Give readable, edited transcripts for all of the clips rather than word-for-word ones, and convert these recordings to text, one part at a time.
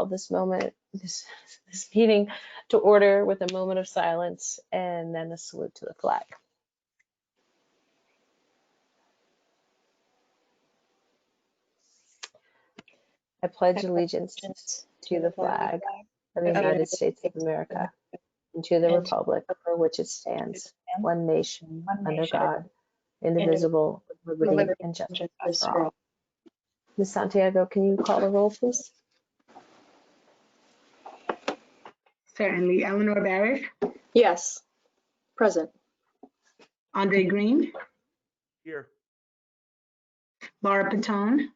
this meeting to order with a moment of silence and then a salute to the flag. I pledge allegiance to the flag of the United States of America and to the republic for which it stands, one nation, under God, indivisible, with liberty and justice for all. Ms. Santiago, can you call the roll, please? Certainly. Eleanor Barrett, Yes. Present. Andre Green, Here. Laura Patone,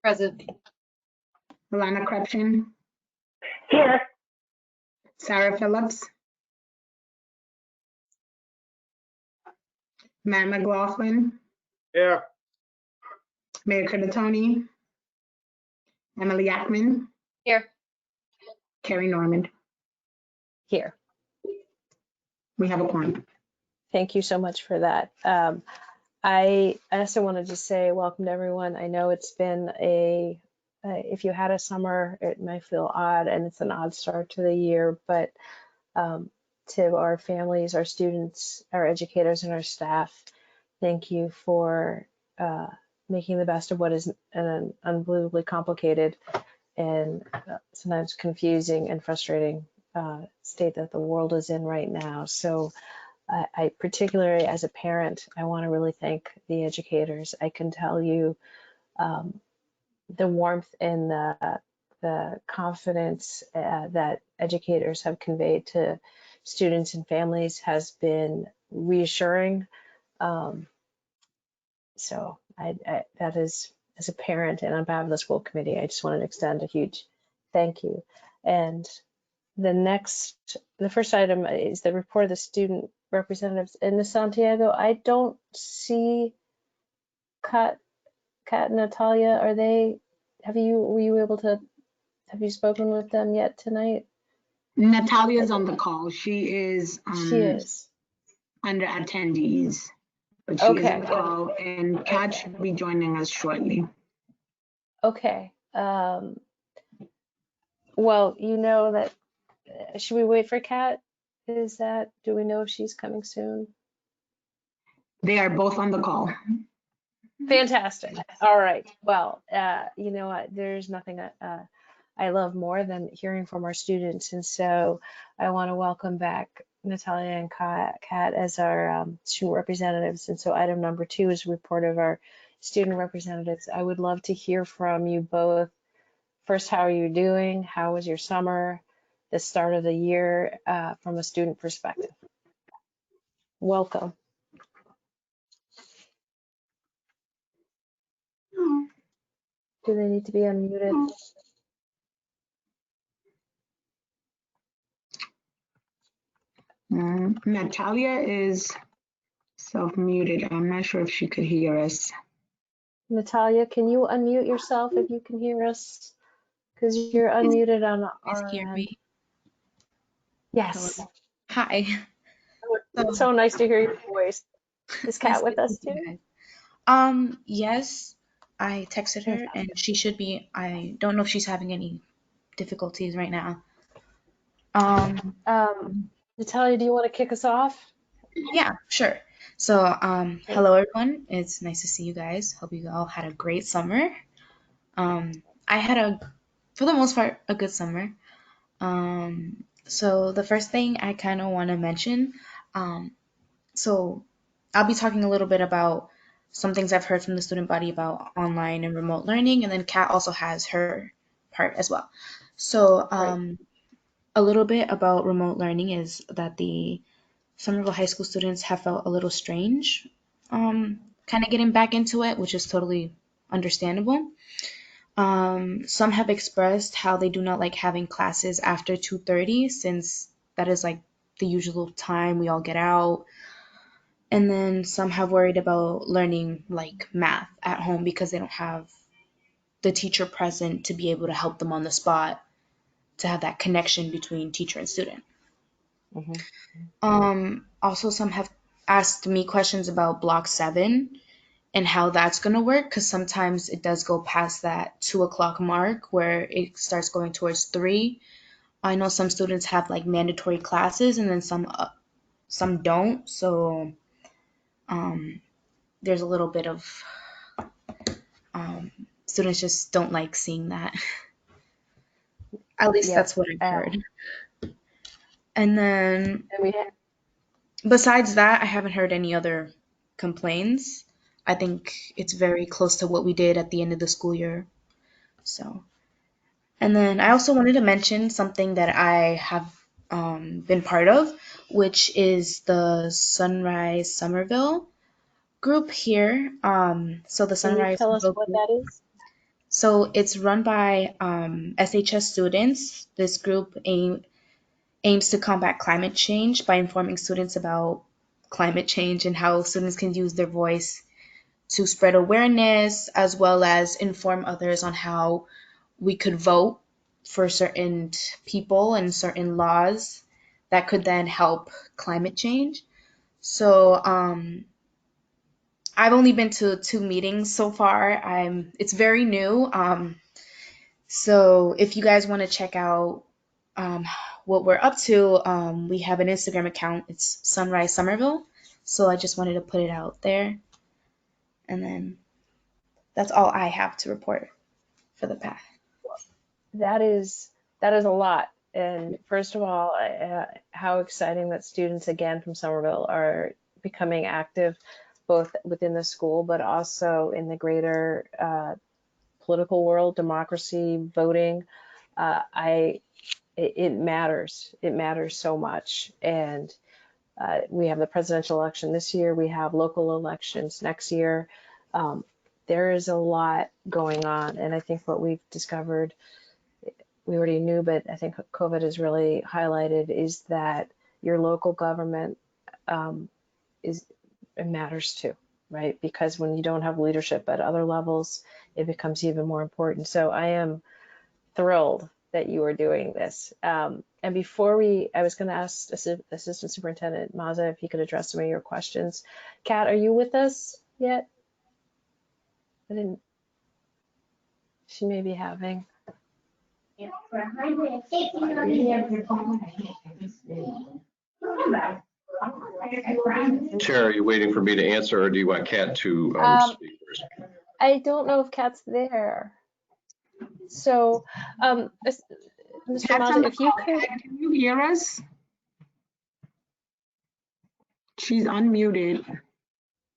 Present. Alana Krepshin, Here. Sarah Phillips, Matt McLaughlin, Here. Mayor Curtatone, Emily Ackman, Here. Carrie Norman. Here. We have a quorum. Thank you so much for that. I also wanted to say welcome to everyone. I know it's been if you had a summer, it might feel odd and it's an odd start to the year, but to our families, our students, our educators, and our staff, thank you for making the best of what is an unbelievably complicated and sometimes confusing and frustrating state that the world is in right now. So I particularly as a parent, I want to really thank the educators. I can tell you the warmth and the confidence that educators have conveyed to students and families has been reassuring. So that is, as a parent and on behalf of the school committee, I just wanted to extend a huge thank you. And the first item is the report of the student representatives in the Santiago. I don't see Kat and Natalia. Were you able to, have you spoken with them yet tonight? Natalia's on the call. She is She is. under attendees, but she is Okay. on the call, and Kat should be joining us shortly. Okay. Well, you know that, should we wait for Kat? Do we know if she's coming soon? They are both on the call. Fantastic. All right. Well, you know what? There's nothing I love more than hearing from our students. And so I want to welcome back Natalia and Kat as our student representatives. And so item number 2 is a report of our student representatives. I would love to hear from you both. First, how are you doing? How was your summer, the start of the year from a student perspective? Welcome. Do they need to be unmuted? Natalia is self-muted. I'm not sure if she could hear us. Natalia, can you unmute yourself if you can hear us? Because you're unmuted on our hear me? Yes. Hello. Hi. It's so nice to hear your voice. Is Kat with us too? Yes, I texted her and she should be. I don't know if she's having any difficulties right now. Natalia, do you want to kick us off? Yeah, sure. So, hello everyone. It's nice to see you guys. Hope you all had a great summer. I had for the most part, a good summer. So the first thing I kind of want to mention, so I'll be talking a little bit about some things I've heard from the student body about online and remote learning, and then Kat also has her part as well. So a little bit about remote learning is that the Somerville High School students have felt a little strange, kind of getting back into it, which is totally understandable. Some have expressed how they do not like having classes after 2:30 since that is like the usual time we all get out. And then some have worried about learning like math at home because they don't have the teacher present to be able to help them on the spot, to have that connection between teacher and student. Also, some have asked me questions about Block 7 and how that's going to work, because sometimes it does go past that 2 o'clock mark where it starts going towards 3. I know some students have like mandatory classes and then some don't, so there's a little bit of students just don't like seeing that. At least Yep. that's what I've heard. And then And we besides that, I haven't heard any other complaints. I think it's very close to what we did at the end of the school year. So, and then I also wanted to mention something that I have been part of, which is the Sunrise Somerville group here. So the Can you Sunrise tell us Somerville what group. that is? So it's run by SHS students. This group aims to combat climate change by informing students about climate change and how students can use their voice to spread awareness, as well as inform others on how we could vote for certain people and certain laws that could then help climate change. So I've only been to 2 meetings so far. It's very new. So if you guys want to check out what we're up to, we have an Instagram account. It's Sunrise Somerville. So I just wanted to put it out there. And then that's all I have to report for the path. That is a lot. And first of all, how exciting that students again from Somerville are becoming active, both within the school, but also in the greater political world, democracy, voting. It matters. It matters so much. And we have the presidential election this year. We have local elections next year. There is a lot going on. And I think what we've discovered, we already knew, but I think COVID has really highlighted, is that your local government it matters too, right? Because when you don't have leadership at other levels, it becomes even more important. So I am thrilled that you are doing this. And before I was going to ask Assistant Superintendent Maza if he could address some of your questions. Kat, are you with us yet? She may be having. Chair, are you waiting for me to answer, or do you want Kat to speak first? I don't know if Kat's there. So, Mr. Maza, if you could. Can you hear us? She's unmuted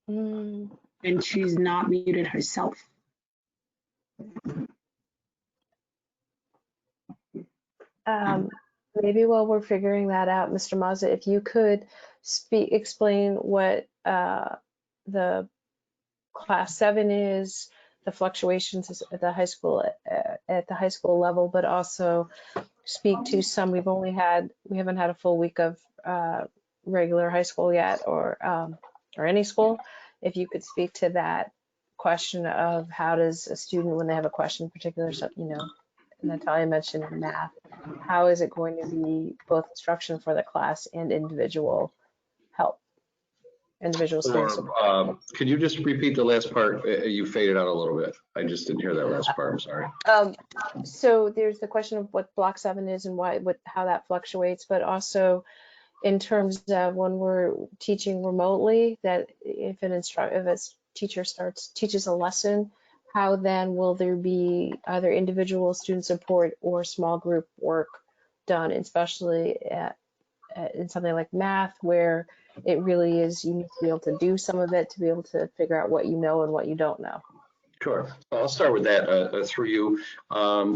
and she's not muted herself. Maybe while we're figuring that out, Mr. Maza, if you could explain what the Class 7 is, the fluctuations at the high school level, but also speak to some. We haven't had a full week of regular high school yet, or any school. If you could speak to that question of how does a student, when they have a question, particular, Natalia mentioned math, how is it going to be both instruction for the class and individual help, individual student support? Could you just repeat the last part? You faded out a little bit. I just didn't hear that last part. I'm sorry. So there's the question of what Block 7 is and how that fluctuates, but also in terms of when we're teaching remotely, that if a teacher teaches a lesson, how then will there be either individual student support or small group work done, especially in something like math, where it really is, you need to be able to do some of it to be able to figure out what you know and what you don't know. Sure. I'll start with that through you.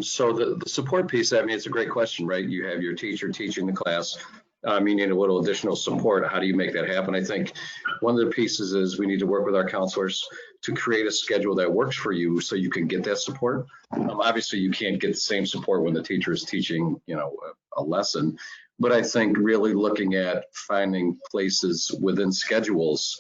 So the support piece, I mean, it's a great question, right? You have your teacher teaching the class. You need a little additional support. How do you make that happen? I think one of the pieces is we need to work with our counselors to create a schedule that works for you so you can get that support. Obviously, you can't get the same support when the teacher is teaching, a lesson. But I think really looking at finding places within schedules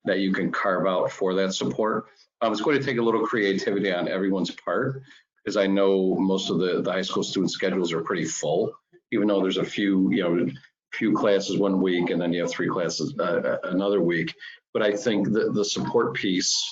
that you can carve out for that support. It's going to take a little creativity on everyone's part, because I know most of the high school student schedules are pretty full, even though there's a few, few classes one week and then you have 3 classes another week. But I think the support piece,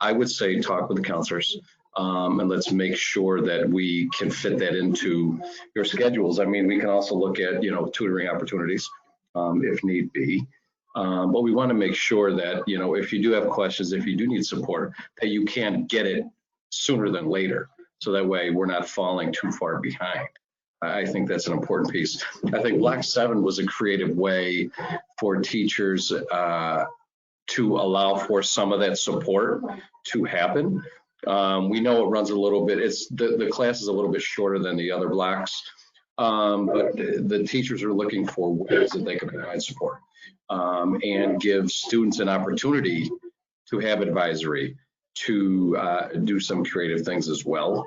I would say talk with the counselors, and let's make sure that we can fit that into your schedules. I mean, we can also look at, tutoring opportunities if need be. But we want to make sure that, if you do have questions, if you do need support, that you can get it sooner than later. So that way we're not falling too far behind. I think that's an important piece. I think Block 7 was a creative way for teachers to allow for some of that support to happen. We know it runs a little bit, the class is a little bit shorter than the other blocks, but the teachers are looking for ways that they can provide support and give students an opportunity to have advisory, to do some creative things as well.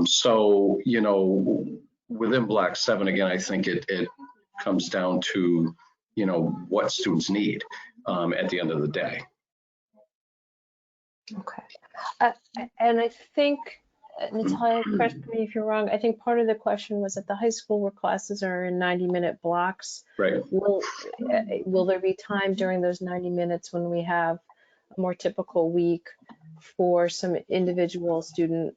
So, within Block 7, again, I think it comes down to, what students need at the end of the day. Okay. And I think, Natalia, correct me if you're wrong, I think part of the question was at the high school where classes are in 90-minute blocks. Right. Will there be time during those 90 minutes when we have a more typical week for some individual student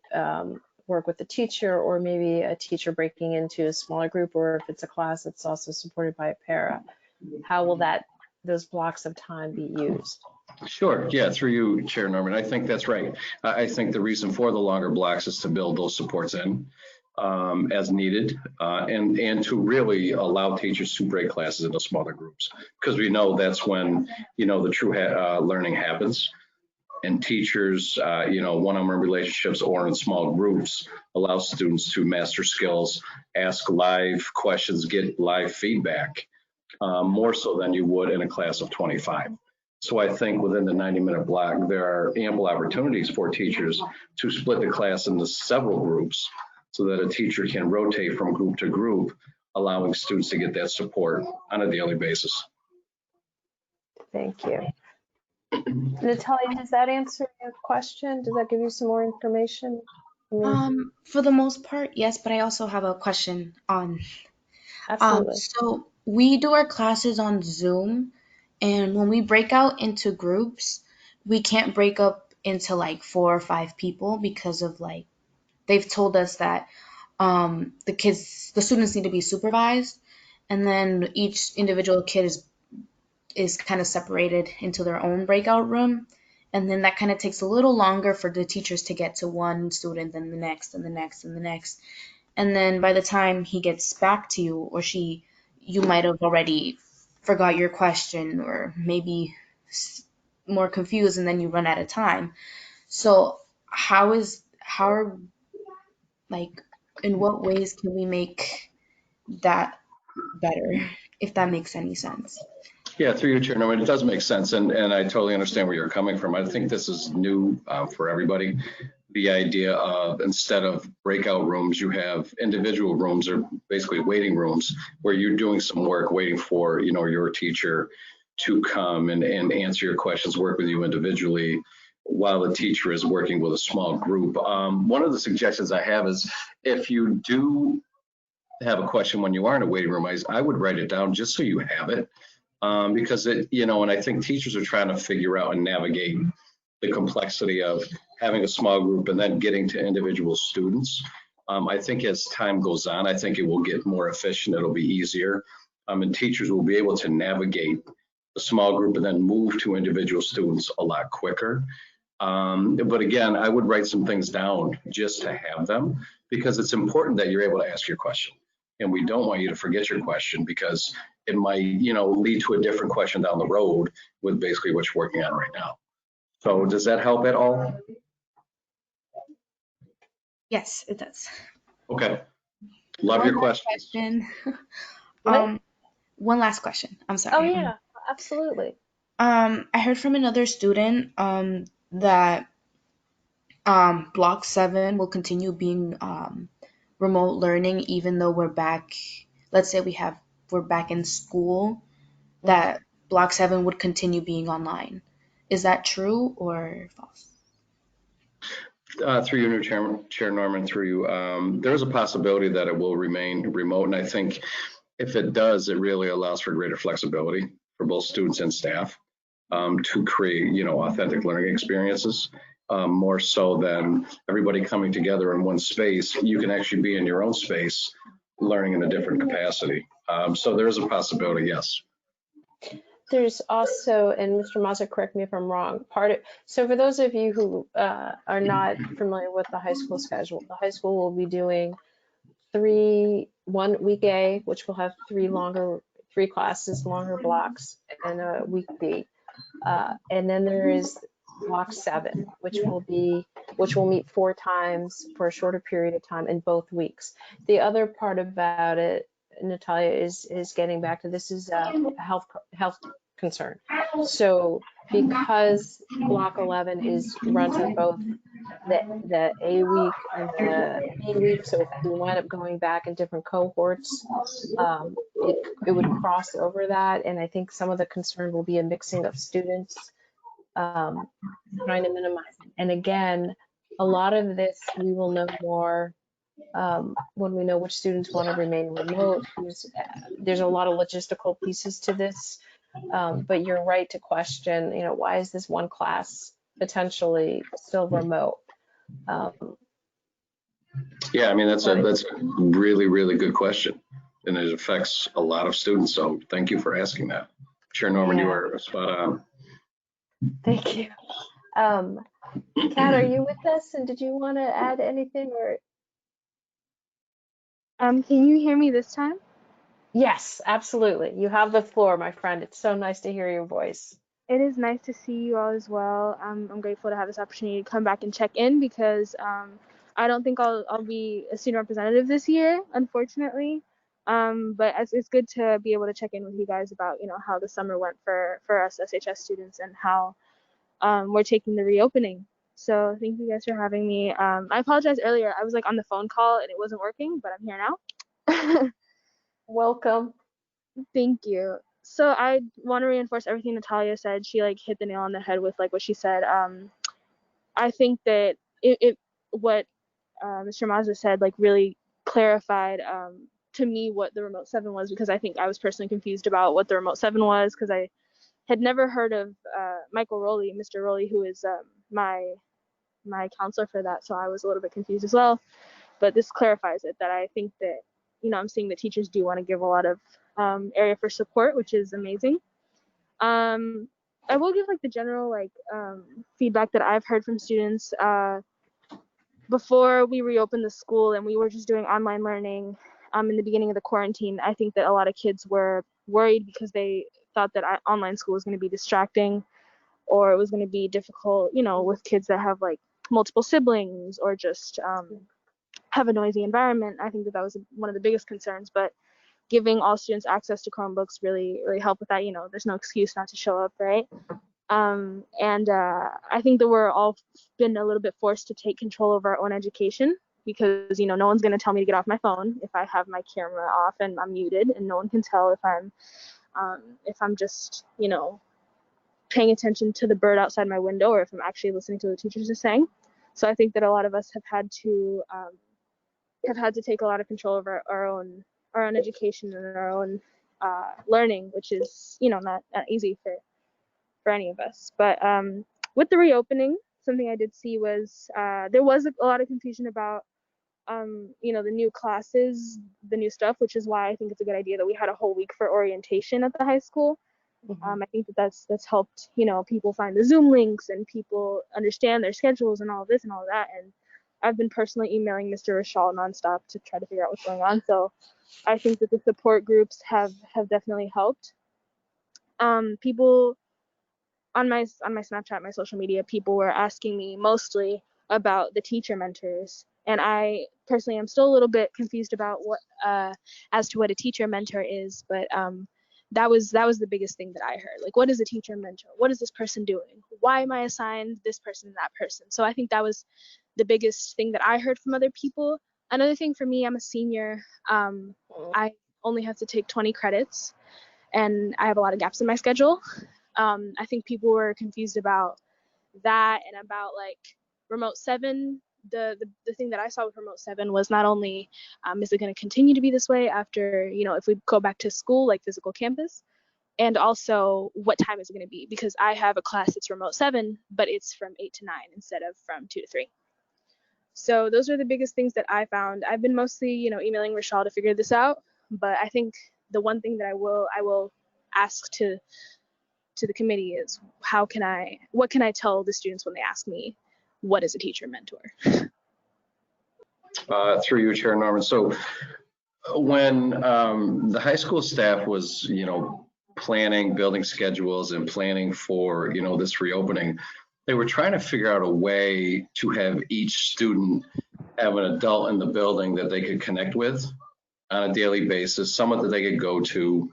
work with the teacher, or maybe a teacher breaking into a smaller group, or if it's a class that's also supported by a para? How will those blocks of time be used? Sure. Yeah, through you, Chair Norman. I think that's right. I think the reason for the longer blocks is to build those supports in as needed, and to really allow teachers to break classes into smaller groups, because we know that's when, the true learning happens. And teachers, one-on-one relationships or in small groups allow students to master skills, ask live questions, get live feedback, more so than you would in a class of 25. So I think within the 90-minute block, there are ample opportunities for teachers to split the class into several groups so that a teacher can rotate from group to group, allowing students to get that support on a daily basis. Thank you. Natalia, does that answer your question? Does that give you some more information? For the most part, yes, but I also have a question on. Absolutely. So we do our classes on Zoom, and when we break out into groups, we can't break up into like 4 or 5 people because of they've told us that the students need to be supervised, and then each individual kid is kind of separated into their own breakout room. And then that kind of takes a little longer for the teachers to get to one student, then the next, and the next, and the next. And then by the time he gets back to you or she, you might have already forgot your question or maybe more confused, and then you run out of time. So in what ways can we make that better, if that makes any sense? Yeah, through your chair, no, it does make sense, and I totally understand where you're coming from. I think this is new for everybody. The idea of, instead of breakout rooms, you have individual rooms, or basically waiting rooms, where you're doing some work, waiting for your teacher to come and answer your questions, work with you individually, while the teacher is working with a small group. One of the suggestions I have is, if you do have a question when you are in a waiting room, I would write it down just so you have it. Because and I think teachers are trying to figure out and navigate the complexity of having a small group and then getting to individual students. I think as time goes on, I think it will get more efficient. It'll be easier, and teachers will be able to navigate the small group and then move to individual students a lot quicker. But again, I would write some things down just to have them, because it's important that you're able to ask your question. And we don't want you to forget your question, because it might, lead to a different question down the road with basically what you're working on right now. So does that help at all? Yes, it does. Okay. Love your question. One last question. I'm sorry. Oh yeah, absolutely. I heard from another student that Block 7 will continue being remote learning, even though we're back. Let's say we're back in school, that Block 7 would continue being online. Is that true or false? Through you, Chair Norman, through you, there is a possibility that it will remain remote. And I think if it does, it really allows for greater flexibility for both students and staff to create, authentic learning experiences. More so than everybody coming together in one space. You can actually be in your own space learning in a different capacity. So there is a possibility, yes. There's also, and Mr. Mazza, correct me if I'm wrong, so for those of you who are not familiar with the high school schedule, the high school will be doing 1 week A, which will have three classes, longer blocks, and a week B. And then there is block 7, which will meet 4 times for a shorter period of time in both weeks. The other part about it, Natalia, is getting back to this is a health concern. So because block 11 runs in both the A week and the B week, so if we wind up going back in different cohorts, it would cross over that, and I think some of the concern will be a mixing of students, trying to minimize it. And again, a lot of this we will know more when we know which students want to remain remote. There's a lot of logistical pieces to this, but you're right to question, why is this one class potentially still remote? Yeah, I mean, that's a really, really good question. And it affects a lot of students. So thank you for asking that. Chair Norman, you are spot on. Thank you. Kat, are you with us? And did you want to add anything or? Can you hear me this time? Yes, absolutely. You have the floor, my friend. It's so nice to hear your voice. It is nice to see you all as well. I'm grateful to have this opportunity to come back and check in because I don't think I'll be a student representative this year, unfortunately. But it's good to be able to check in with you guys about how the summer went for us SHS students and how we're taking the reopening. So thank you guys for having me. I apologize earlier. I was on the phone call and it wasn't working, but I'm here now. Welcome. Thank you. So I want to reinforce everything Natalia said. She hit the nail on the head with what she said. I think that what Mr. Mazza said really clarified to me what the remote 7 was, because I think I was personally confused about what the remote 7 was because I had never heard of Michael Rowley, Mr. Rowley, who is my counselor for that. So I was a little bit confused as well. But this clarifies it, that I think that I'm seeing that teachers do want to give a lot of area for support, which is amazing. I will give the general feedback that I've heard from students before we reopened the school and we were just doing online learning in the beginning of the quarantine. I think that a lot of kids were worried because they thought that online school was going to be distracting, or it was going to be difficult, with kids that have multiple siblings or just have a noisy environment. I think that was one of the biggest concerns, but giving all students access to Chromebooks really helped with that. There's no excuse not to show up, right? I think that we're all been a little bit forced to take control of our own education because no one's going to tell me to get off my phone if I have my camera off and I'm muted, and no one can tell if I'm just paying attention to the bird outside my window or if I'm actually listening to what the teachers are saying. So I think that a lot of us have had to take a lot of control over our own education and our own learning, which is not easy for any of us. But with the reopening, something I did see was there was a lot of confusion about the new classes, the new stuff, which is why I think it's a good idea that we had a whole week for orientation at the high school. I think that's helped people find the Zoom links and people understand their schedules and all of this and all of that. And I've been personally emailing Mr. Rishal nonstop to try to figure out what's going on. So I think that the support groups have definitely helped. People on my Snapchat, my social media, people were asking me mostly about the teacher mentors, and I personally am still a little bit confused about what as to what a teacher mentor is. But that was the biggest thing that I heard. What is a teacher mentor? What is this person doing? Why am I assigned this person and that person? So I think that was the biggest thing that I heard from other people. Another thing for me, I'm a senior. I only have to take 20 credits, and I have a lot of gaps in my schedule. I think people were confused about that and about remote 7 the thing that I saw with Remote 7 was not only is it going to continue to be this way after, if we go back to school, like physical campus, and also what time is it going to be? Because I have a class that's Remote 7, but it's from 8 to 9 instead of from 2 to 3. So those are the biggest things that I found. I've been mostly, emailing Rochelle to figure this out, but I think the one thing that I will ask to the committee is what can I tell the students when they ask me, what is a teacher mentor? Through you, Chair Norman. So when the high school staff was, planning, building schedules and planning for, this reopening, they were trying to figure out a way to have each student have an adult in the building that they could connect with on a daily basis, someone that they could go to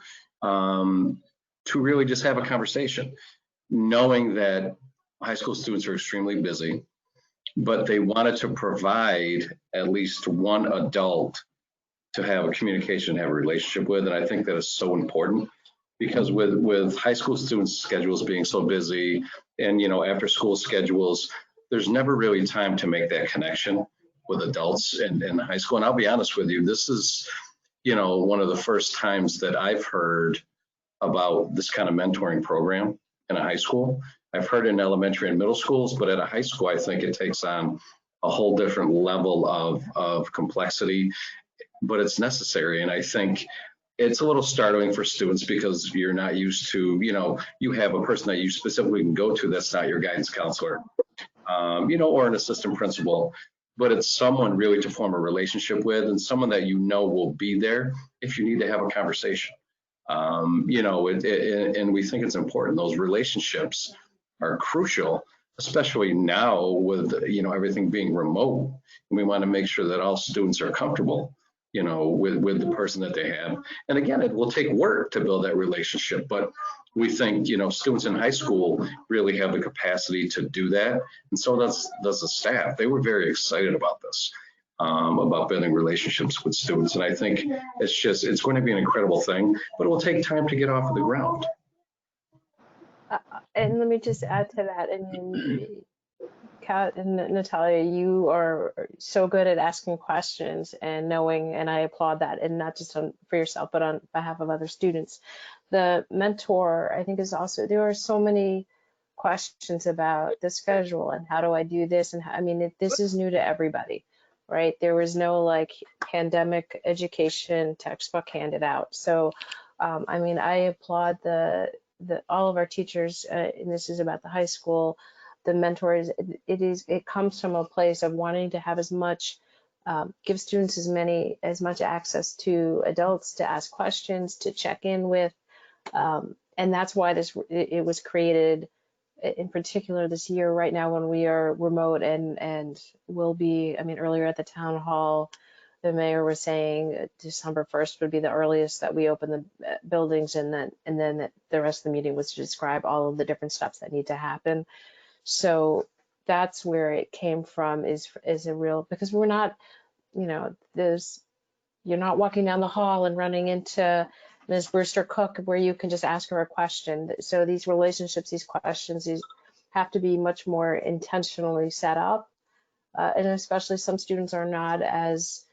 really just have a conversation, knowing that high school students are extremely busy, but they wanted to provide at least one adult to have a communication, have a relationship with. And I think that is so important because with high school students' schedules being so busy and, after school schedules, there's never really time to make that connection with adults in high school. And I'll be honest with you, this is, one of the first times that I've heard about this kind of mentoring program in a high school. I've heard in elementary and middle schools, but at a high school, I think it takes on a whole different level of complexity, but it's necessary. And I think it's a little startling for students because you're not used to, you have a person that you specifically can go to that's not your guidance counselor, or an assistant principal, but it's someone really to form a relationship with and someone that will be there if you need to have a conversation. And we think it's important. Those relationships are crucial, especially now with, everything being remote. And we want to make sure that all students are comfortable, with the person that they have. And again, it will take work to build that relationship, but we think, students in high school really have the capacity to do that. And so does the staff. They were very excited about this. About building relationships with students. And I think it's going to be an incredible thing, but it will take time to get off of the ground. And let me just add to that. I mean, Kat and Natalia, you are so good at asking questions and knowing, and I applaud that, and not just for yourself, but on behalf of other students. The mentor, I think, is also, there are so many questions about the schedule and how do I do this? And this is new to everybody. Right? There was no pandemic education textbook handed out. So, I applaud all of our teachers, and this is about the high school, the mentors. It comes from a place of wanting to have give students as much access to adults to ask questions, to check in with, and that's why it was created. In particular this year, right now when we are remote and will be, earlier at the town hall, the mayor was saying December 1st would be the earliest that we open the buildings, and then the rest of the meeting was to describe all of the different steps that need to happen. So that's where it came from, is a real, because we're not, you're not walking down the hall and running into Ms. Brewster Cook where you can just ask her a question. So these relationships, these questions, these have to be much more intentionally set up. And especially some students are not as,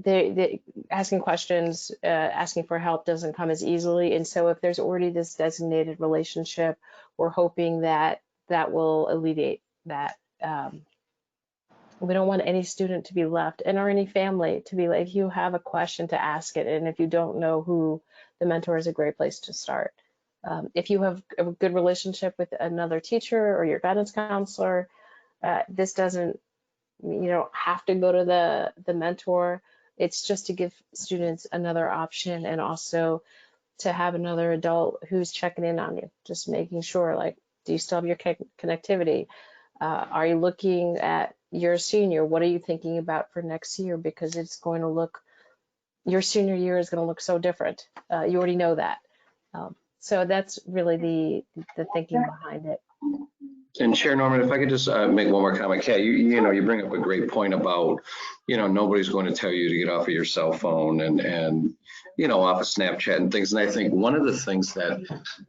they asking questions, asking for help doesn't come as easily. And so if there's already this designated relationship, we're hoping that will alleviate that. We don't want any student to be left, or any family to be if you have a question, to ask it. And if you don't know who, the mentor is a great place to start. If you have a good relationship with another teacher or your guidance counselor, this doesn't, you don't have to go to the mentor. It's just to give students another option, and also to have another adult who's checking in on you, just making sure, do you still have your connectivity? Are you looking at your senior? What are you thinking about for next year? Because it's going to look, your senior year is going to look so different. You already know that. So that's really the thinking behind it. And Chair Norman, if I could just make one more comment. Kat, you know, you bring up a great point about, you know, nobody's going to tell you to get off of your cell phone and you know, off of Snapchat and things. And I think one of the things that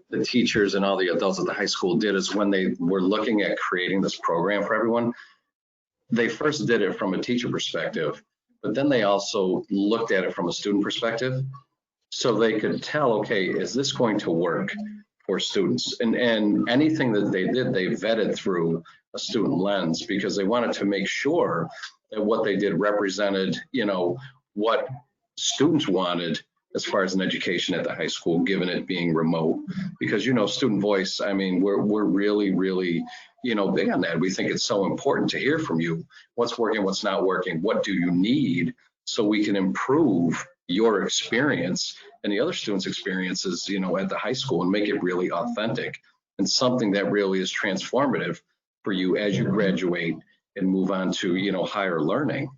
the teachers and all the adults at the high school did is when they were looking at creating this program for everyone, they first did it from a teacher perspective, but then they also looked at it from a student perspective. So they could tell, okay, is this going to work for students? And anything that they did, they vetted through a student lens because they wanted to make sure that what they did represented, you know, what students wanted as far as an education at the high school, given it being remote. Because, you know, student voice, I mean, we're really, really, you know, big on that. We think it's so important to hear from you. What's working, what's not working, what do you need so we can improve your experience and the other students' experiences, you know, at the high school and make it really authentic and something that really is transformative for you as you graduate and move on to, you know, higher learning.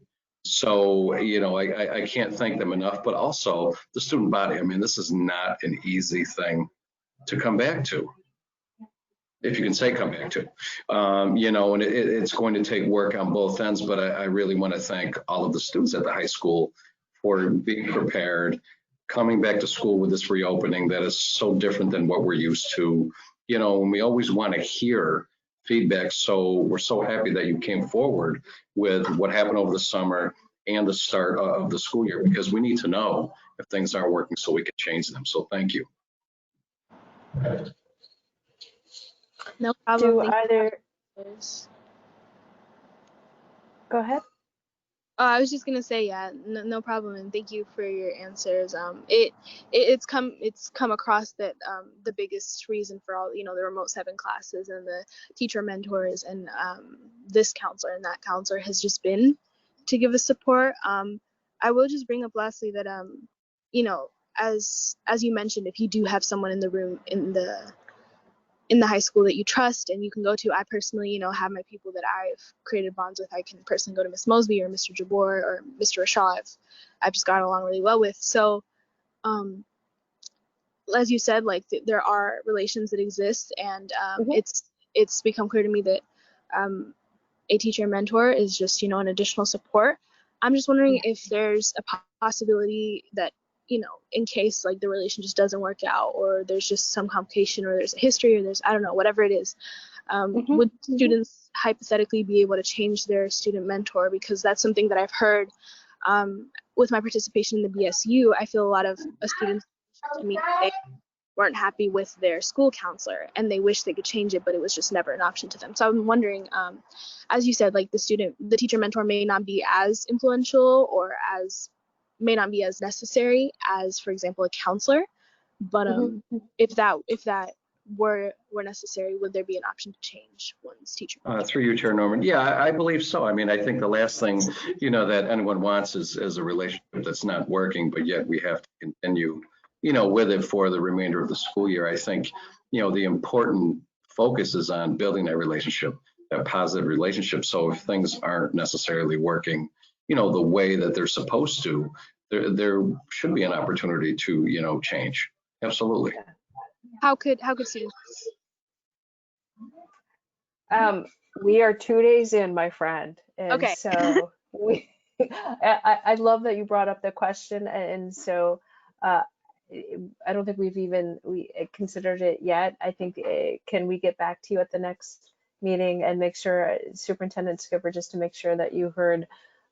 So, you know, I can't thank them enough, but also the student body. I mean, this is not an easy thing to come back to, if you can say come back to, you know, and it's going to take work on both ends, but I really want to thank all of the students at the high school for being prepared, coming back to school with this reopening that is so different than what we're used to, you know, and we always want to hear feedback. So we're so happy that you came forward with what happened over the summer and the start of the school year, because we need to know if things aren't working so we can change them. So thank you. No problem. Do Thank either, you. go ahead. I was just gonna say, yeah, no problem, and thank you for your answers. It's come across that the biggest reason for all, you know, the remote 7 classes and the teacher mentors and this counselor and that counselor has just been to give us support. I will just bring up lastly that you know, as you mentioned, if you do have someone in the room in the high school that you trust and you can go to. I personally, you know, have my people that I've created bonds with. I can personally go to Miss Mosby or Mr. Jabor or Mr. Rashaw. I've just gotten along really well with. So, as you said, like there are relations that exist, and it's become clear to me that a teacher mentor is just, you know, an additional support. I'm just wondering if there's a possibility that, you know, in case like the relation just doesn't work out, or there's just some complication, or there's a history, or there's, I don't know, whatever it is, would students hypothetically be able to change their student mentor? Because that's something that I've heard with my participation in the BSU. I feel a lot of students to me, they weren't happy with their school counselor and they wish they could change it, but it was just never an option to them. So I'm wondering, as you said, like the teacher mentor may not be as influential or may not be as necessary as, for example, a counselor, but if that were necessary, would there be an option to change one's teacher mentor? Through you, Chair Norman. Yeah, I believe so. I mean, I think the last thing, you know, that anyone wants is a relationship that's not working, but yet we have to continue, you know, with it for the remainder of the school year. I think, you know, the important focus is on building that relationship, that positive relationship. So if things aren't necessarily working, you know, the way that they're supposed to, there should be an opportunity to, you know, change. Absolutely. How could students? We are 2 days in, my friend, and Okay. so I love that you brought up the question, and so I don't think we considered it yet. I think can we get back to you at the next meeting and make sure, Superintendent Skipper, just to make sure that you heard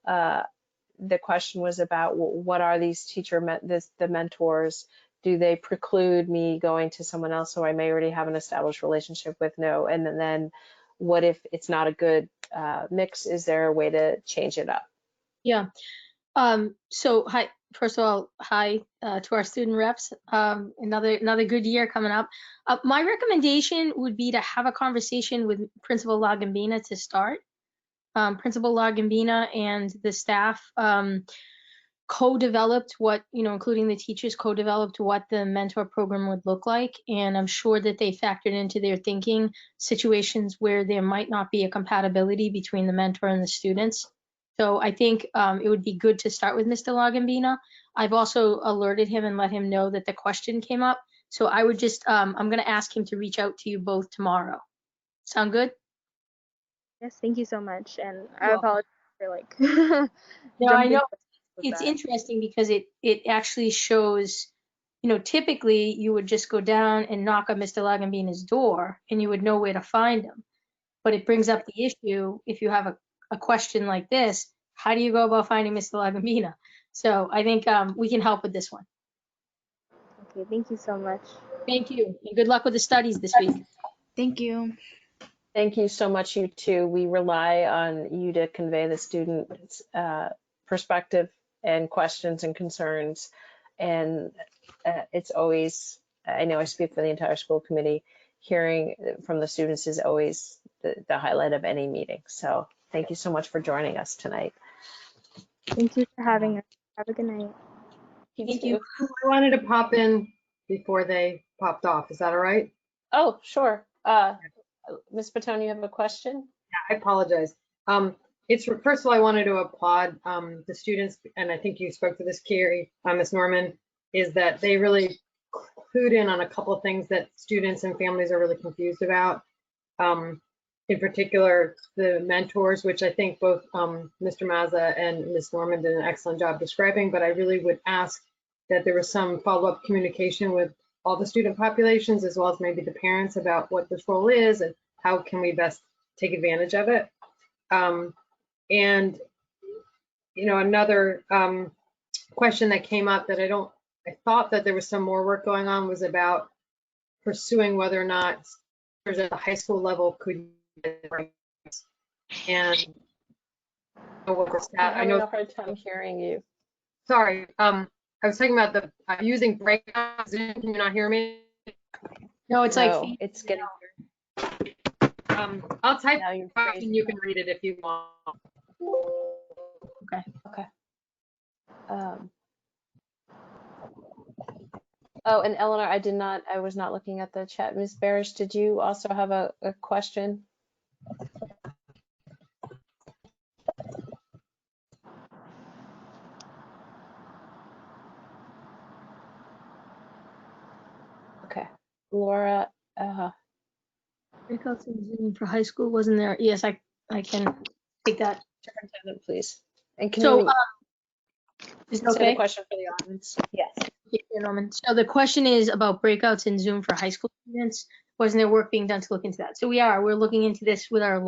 the question was about what are these the mentors? Do they preclude me going to someone else who I may already have an established relationship with? No. And then what if it's not a good mix? Is there a way to change it up? Yeah. So hi, first of all, hi to our student reps. Another good year coming up. My recommendation would be to have a conversation with Principal Lagambina to start. Principal Lagambina and the staff co-developed what, you know, including the teachers, co-developed what the mentor program would look like. And I'm sure that they factored into their thinking situations where there might not be a compatibility between the mentor and the students. So I think it would be good to start with Mr. Lagambina. I've also alerted him and let him know that the question came up. So I would just, I'm going to ask him to reach out to you both tomorrow. Sound good? Yes, thank you so much. And I You're welcome. apologize for like No, I know with it's that. interesting because it actually shows, you know, typically you would just go down and knock on Mr. Lagambina's door and you would know where to find him. But it brings up the issue if you have a question like this, how do you go about finding Mr. Lagambina? So I think we can help with this one. Okay, thank you so much. Thank you, and good luck with the studies this week. Thank you. Thank you so much, you two. We rely on you to convey the student's perspective and questions and concerns. And it's always, I know I speak for the entire school committee, hearing from the students is always the highlight of any meeting. So thank you so much for joining us tonight. Thank you for having us. Have a good night. Thank you. I wanted to pop in before they popped off. Is that all right? Oh, sure. Ms. Patone, you have a question? Yeah, I apologize. First of all, I wanted to applaud the students, and I think you spoke to this, Carrie, Ms. Norman, is that they really clued in on a couple of things that students and families are really confused about. In particular, the mentors, which I think both Mr. Mazza and Ms. Norman did an excellent job describing, but I really would ask that there was some follow-up communication with all the student populations, as well as maybe the parents, about what this role is and how can we best take advantage of it. And, you know, another question that came up that I thought that there was some more work going on was about pursuing whether or not at the high school level could, and I'm having a hard time hearing you. Sorry, I was talking about the using breakout Zoom. Can you not hear me? No, it's like it's getting. I'll type Now you're it and you can read it if you want. Okay. Oh, and Eleanor, I was not looking at the chat. Ms. Barish, did you also have a question? Okay, Laura. breakouts in Zoom for high school, wasn't there? Yes, I can take that. Superintendent, please. And can So, you is it say okay? the question for the audience? Yes. Yeah, Norman. So the question is about breakouts in Zoom for high school students. Wasn't there work being done to look into that? So we're looking into this with our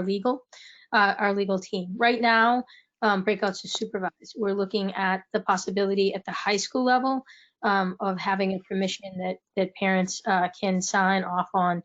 legal team. Right now, breakouts are supervised. We're looking at the possibility at the high school level of having a permission that parents can sign off on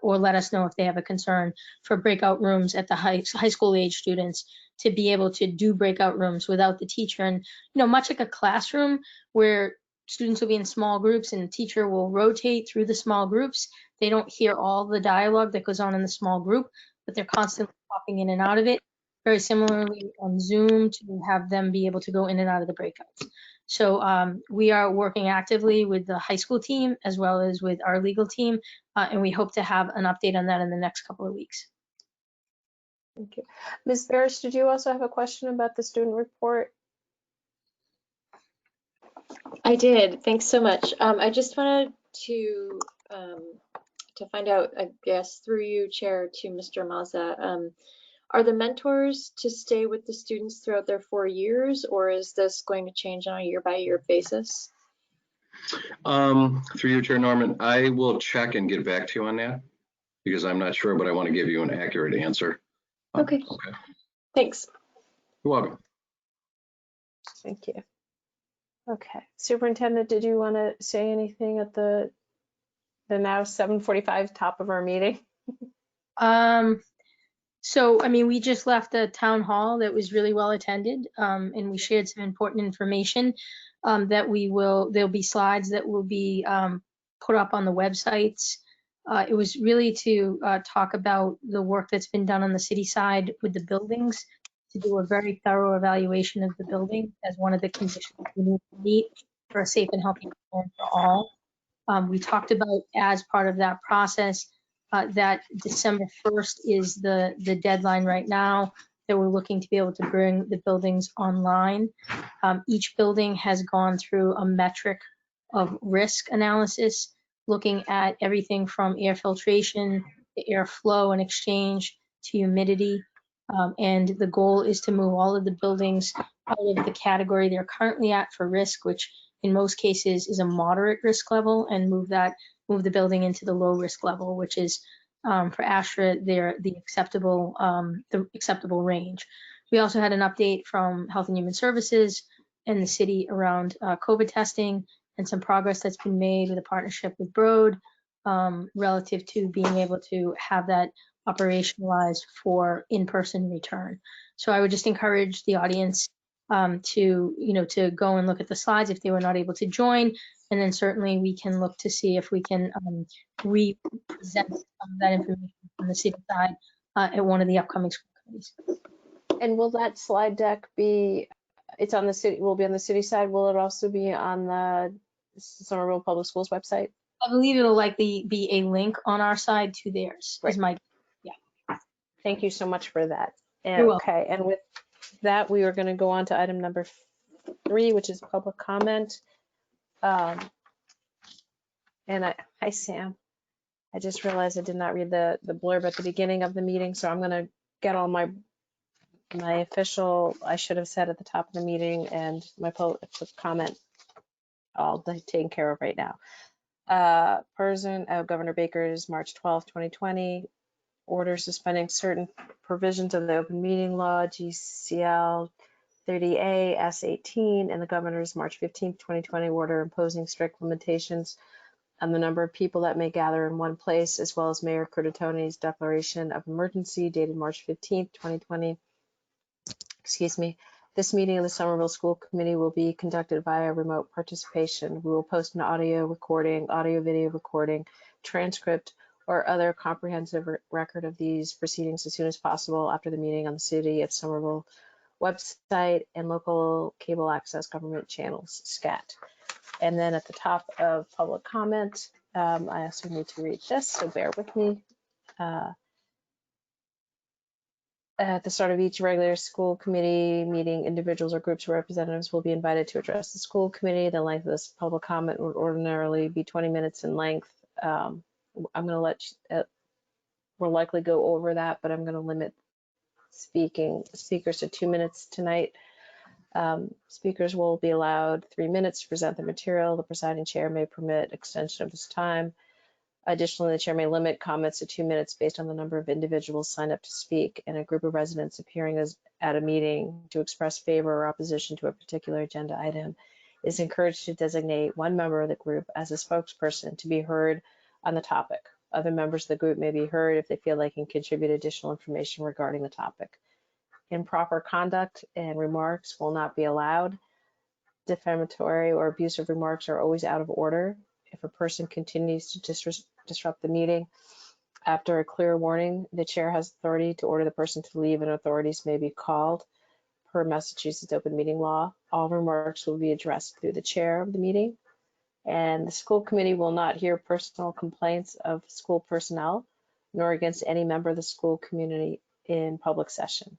or let us know if they have a concern for breakout rooms at the high school age students to be able to do breakout rooms without the teacher. And, you know, much like a classroom where students will be in small groups and the teacher will rotate through the small groups, they don't hear all the dialogue that goes on in the small group, but they're constantly popping in and out of it. Very similarly on Zoom, to have them be able to go in and out of the breakouts. So we are working actively with the high school team as well as with our legal team, and we hope to have an update on that in the next couple of weeks. Thank you. Ms. Barish, did you also have a question about the student report? I did. Thanks so much. I just wanted to find out, I guess, through you, Chair, to Mr. Mazza, are the mentors to stay with the students throughout their 4 years, or is this going to change on a year-by-year basis? Through you, Chair Norman, I will check and get back to you on that because I'm not sure, but I want to give you an accurate answer. Okay. Thanks. You're welcome. Thank you. Okay, Superintendent, did you want to say anything at the now 7:45 top of our meeting? So, I mean, we just left a town hall that was really well attended, and we shared some important information that there'll be slides that will be put up on the websites. It was really to talk about the work that's been done on the city side with the buildings, to do a very thorough evaluation of the building as one of the conditions we need to meet for a safe and healthy environment for all. We talked about, as part of that process, that December 1st is the deadline right now that we're looking to be able to bring the buildings online. Each building has gone through a metric of risk analysis, looking at everything from air filtration to air flow and exchange to humidity. And the goal is to move all of the buildings out of the category they're currently at for risk, which in most cases is a moderate risk level, and move the building into the low risk level, which is for ASHRA, the acceptable range. We also had an update from Health and Human Services and the city around COVID testing and some progress that's been made with a partnership with Broad relative to being able to have that operationalized for in-person return. So I would just encourage the audience to go and look at the slides if they were not able to join, and then certainly we can look to see if we can re-present some of that information from the city side at one of the upcoming school committees. And will that slide deck be, it's on the city, will be on the city side, will it also be on the Somerville Public Schools website? I believe it'll likely be a link on our side to theirs. Right. Is my Thank you so much for that. You're welcome. Okay, and with that, we are going to go on to item number 3, which is public comment. Hi, Sam. I just realized I did not read the blurb at the beginning of the meeting, so I'm going to get all my official, I should have said at the top of the meeting, and my public comment all taken care of right now. Person of Governor Baker's March 12, 2020. Order suspending certain provisions of the open meeting law, GCL 30A S18, and the governor's March 15, 2020 order imposing strict limitations on the number of people that may gather in one place, as well as Mayor Curtitone's declaration of emergency dated March 15, 2020. Excuse me. This meeting of the Somerville School Committee will be conducted via remote participation. We will post an audio recording, audio-video recording, transcript, or other comprehensive record of these proceedings as soon as possible after the meeting on the City of Somerville website and local cable access government channels, SCAT. And then at the top of public comment, I also need to read this, so bear with me. At the start of each regular school committee meeting, individuals or groups of representatives will be invited to address the school committee. The length of this public comment would ordinarily be 20 minutes in length. I'm going to let we'll likely go over that, but I'm going to limit speakers to 2 minutes tonight. Speakers will be allowed 3 minutes to present the material. The presiding chair may permit extension of this time. Additionally, the chair may limit comments to 2 minutes based on the number of individuals signed up to speak, and a group of residents appearing at a meeting to express favor or opposition to a particular agenda item is encouraged to designate one member of the group as a spokesperson to be heard on the topic. Other members of the group may be heard if they feel they can contribute additional information regarding the topic. Improper conduct and remarks will not be allowed. Defamatory or abusive remarks are always out of order. If a person continues to disrupt the meeting after a clear warning, the chair has authority to order the person to leave, and authorities may be called per Massachusetts open meeting law. All remarks will be addressed through the chair of the meeting. And the school committee will not hear personal complaints of school personnel, nor against any member of the school community in public session.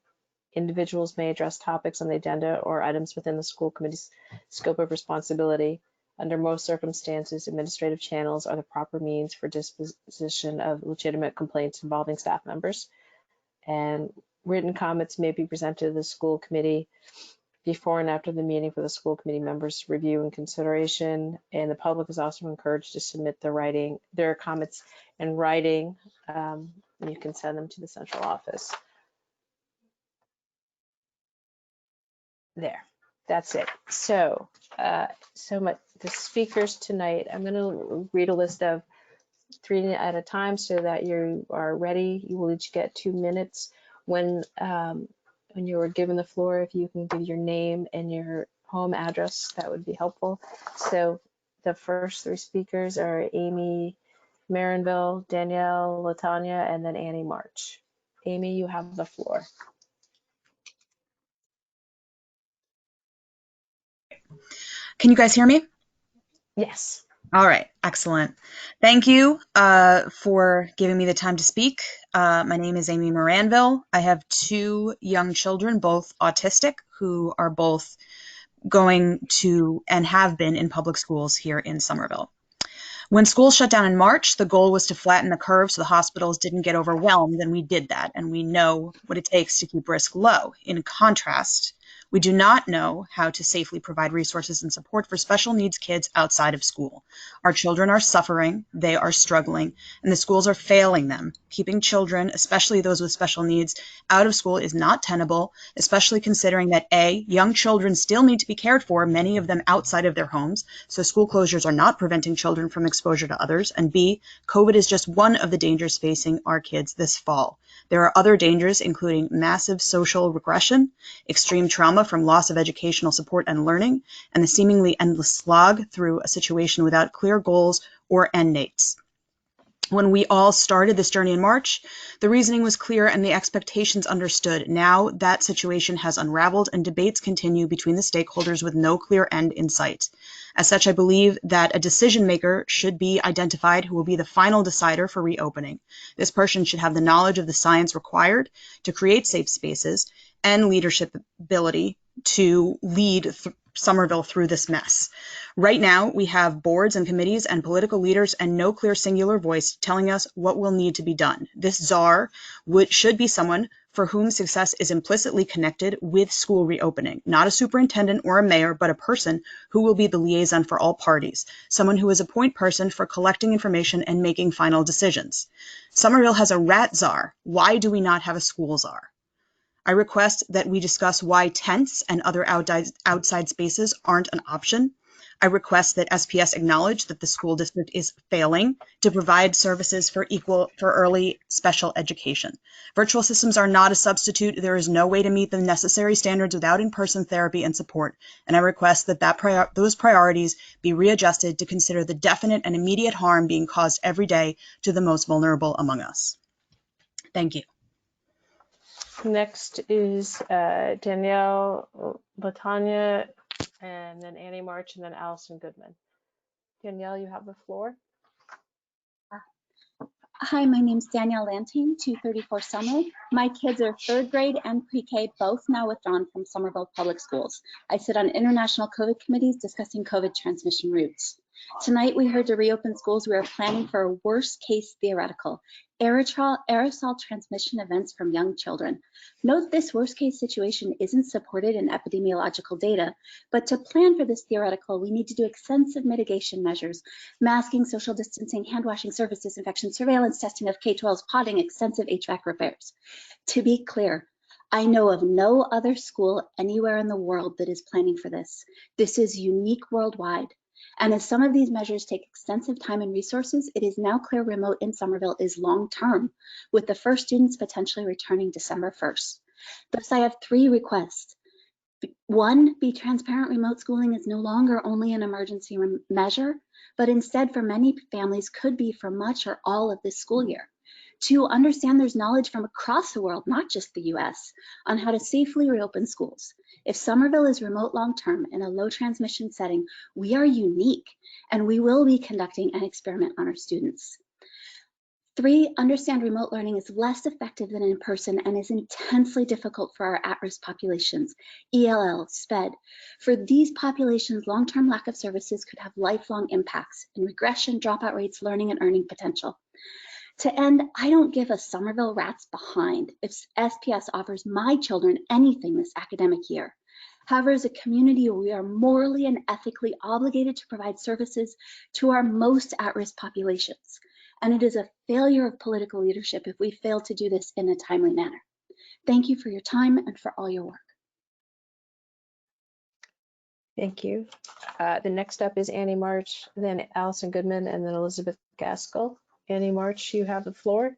Individuals may address topics on the agenda or items within the school committee's scope of responsibility. Under most circumstances, administrative channels are the proper means for disposition of legitimate complaints involving staff members. And written comments may be presented to the school committee before and after the meeting for the school committee members' review and consideration. And the public is also encouraged to submit their comments in writing. You can send them to the central office. There, that's it. So, the speakers tonight, I'm going to read a list of 3 at a time so that you are ready. You will each get 2 minutes. When you are given the floor, if you can give your name and your home address, that would be helpful. So the first 3 speakers are Amy Marinville, Danielle Latanya, and then Annie March. Amy, you have the floor. Can you guys hear me? Yes. All right, excellent. Thank you for giving me the time to speak. My name is Amy Moranville. I have 2 young children, both autistic, who are both going to and have been in public schools here in Somerville. When schools shut down in March, the goal was to flatten the curve so the hospitals didn't get overwhelmed, and we did that, and we know what it takes to keep risk low. In contrast, we do not know how to safely provide resources and support for special needs kids outside of school. Our children are suffering, they are struggling, and the schools are failing them. Keeping children, especially those with special needs, out of school is not tenable, especially considering that A, young children still need to be cared for, many of them outside of their homes, so school closures are not preventing children from exposure to others, and B, COVID is just one of the dangers facing our kids this fall. There are other dangers, including massive social regression, extreme trauma from loss of educational support and learning, and the seemingly endless slog through a situation without clear goals or end dates. When we all started this journey in March, the reasoning was clear and the expectations understood. Now that situation has unraveled and debates continue between the stakeholders with no clear end in sight. As such, I believe that a decision maker should be identified who will be the final decider for reopening. This person should have the knowledge of the science required to create safe spaces and leadership ability to lead Somerville through this mess. Right now, we have boards and committees and political leaders and no clear singular voice telling us what will need to be done. This czar should be someone for whom success is implicitly connected with school reopening, not a superintendent or a mayor, but a person who will be the liaison for all parties, someone who is a point person for collecting information and making final decisions. Somerville has a rat czar. Why do we not have a school czar? I request that we discuss why tents and other outside spaces aren't an option. I request that SPS acknowledge that the school district is failing to provide services for early special education. Virtual systems are not a substitute. There is no way to meet the necessary standards without in-person therapy and support. And I request that those priorities be readjusted to consider the definite and immediate harm being caused every day to the most vulnerable among us. Thank you. Next is Danielle, Latanya, and then Annie March, and then Allison Goodman. Danielle, you have the floor. Hi, my name's Danielle Lantine, 234 Summer. My kids are third grade and pre-K, both now withdrawn from Somerville Public Schools. I sit on international COVID committees discussing COVID transmission routes. Tonight, we heard to reopen schools. We are planning for a worst case theoretical, aerosol transmission events from young children. Note this worst case situation isn't supported in epidemiological data, but to plan for this theoretical, we need to do extensive mitigation measures, masking, social distancing, hand washing, surface disinfection, surveillance testing of K-12s, potting, extensive HVAC repairs. To be clear, I know of no other school anywhere in the world that is planning for this. This is unique worldwide. And as some of these measures take extensive time and resources, it is now clear remote in Somerville is long-term, with the first students potentially returning December 1st. Thus, I have 3 requests. 1, be transparent. Remote schooling is no longer only an emergency measure, but instead for many families could be for much or all of this school year. 2, understand there's knowledge from across the world, not just the US, on how to safely reopen schools. If Somerville is remote long-term in a low transmission setting, we are unique and we will be conducting an experiment on our students. 3, understand remote learning is less effective than in person and is intensely difficult for our at-risk populations, ELL, SPED. For these populations, long-term lack of services could have lifelong impacts in regression, dropout rates, learning and earning potential. To end, I don't give a Somerville rat's behind if SPS offers my children anything this academic year. However, as a community, we are morally and ethically obligated to provide services to our most at-risk populations. And it is a failure of political leadership if we fail to do this in a timely manner. Thank you for your time and for all your work. Thank you. The next up is Annie March, then Allison Goodman, and then Elizabeth Gaskell. Annie March, you have the floor.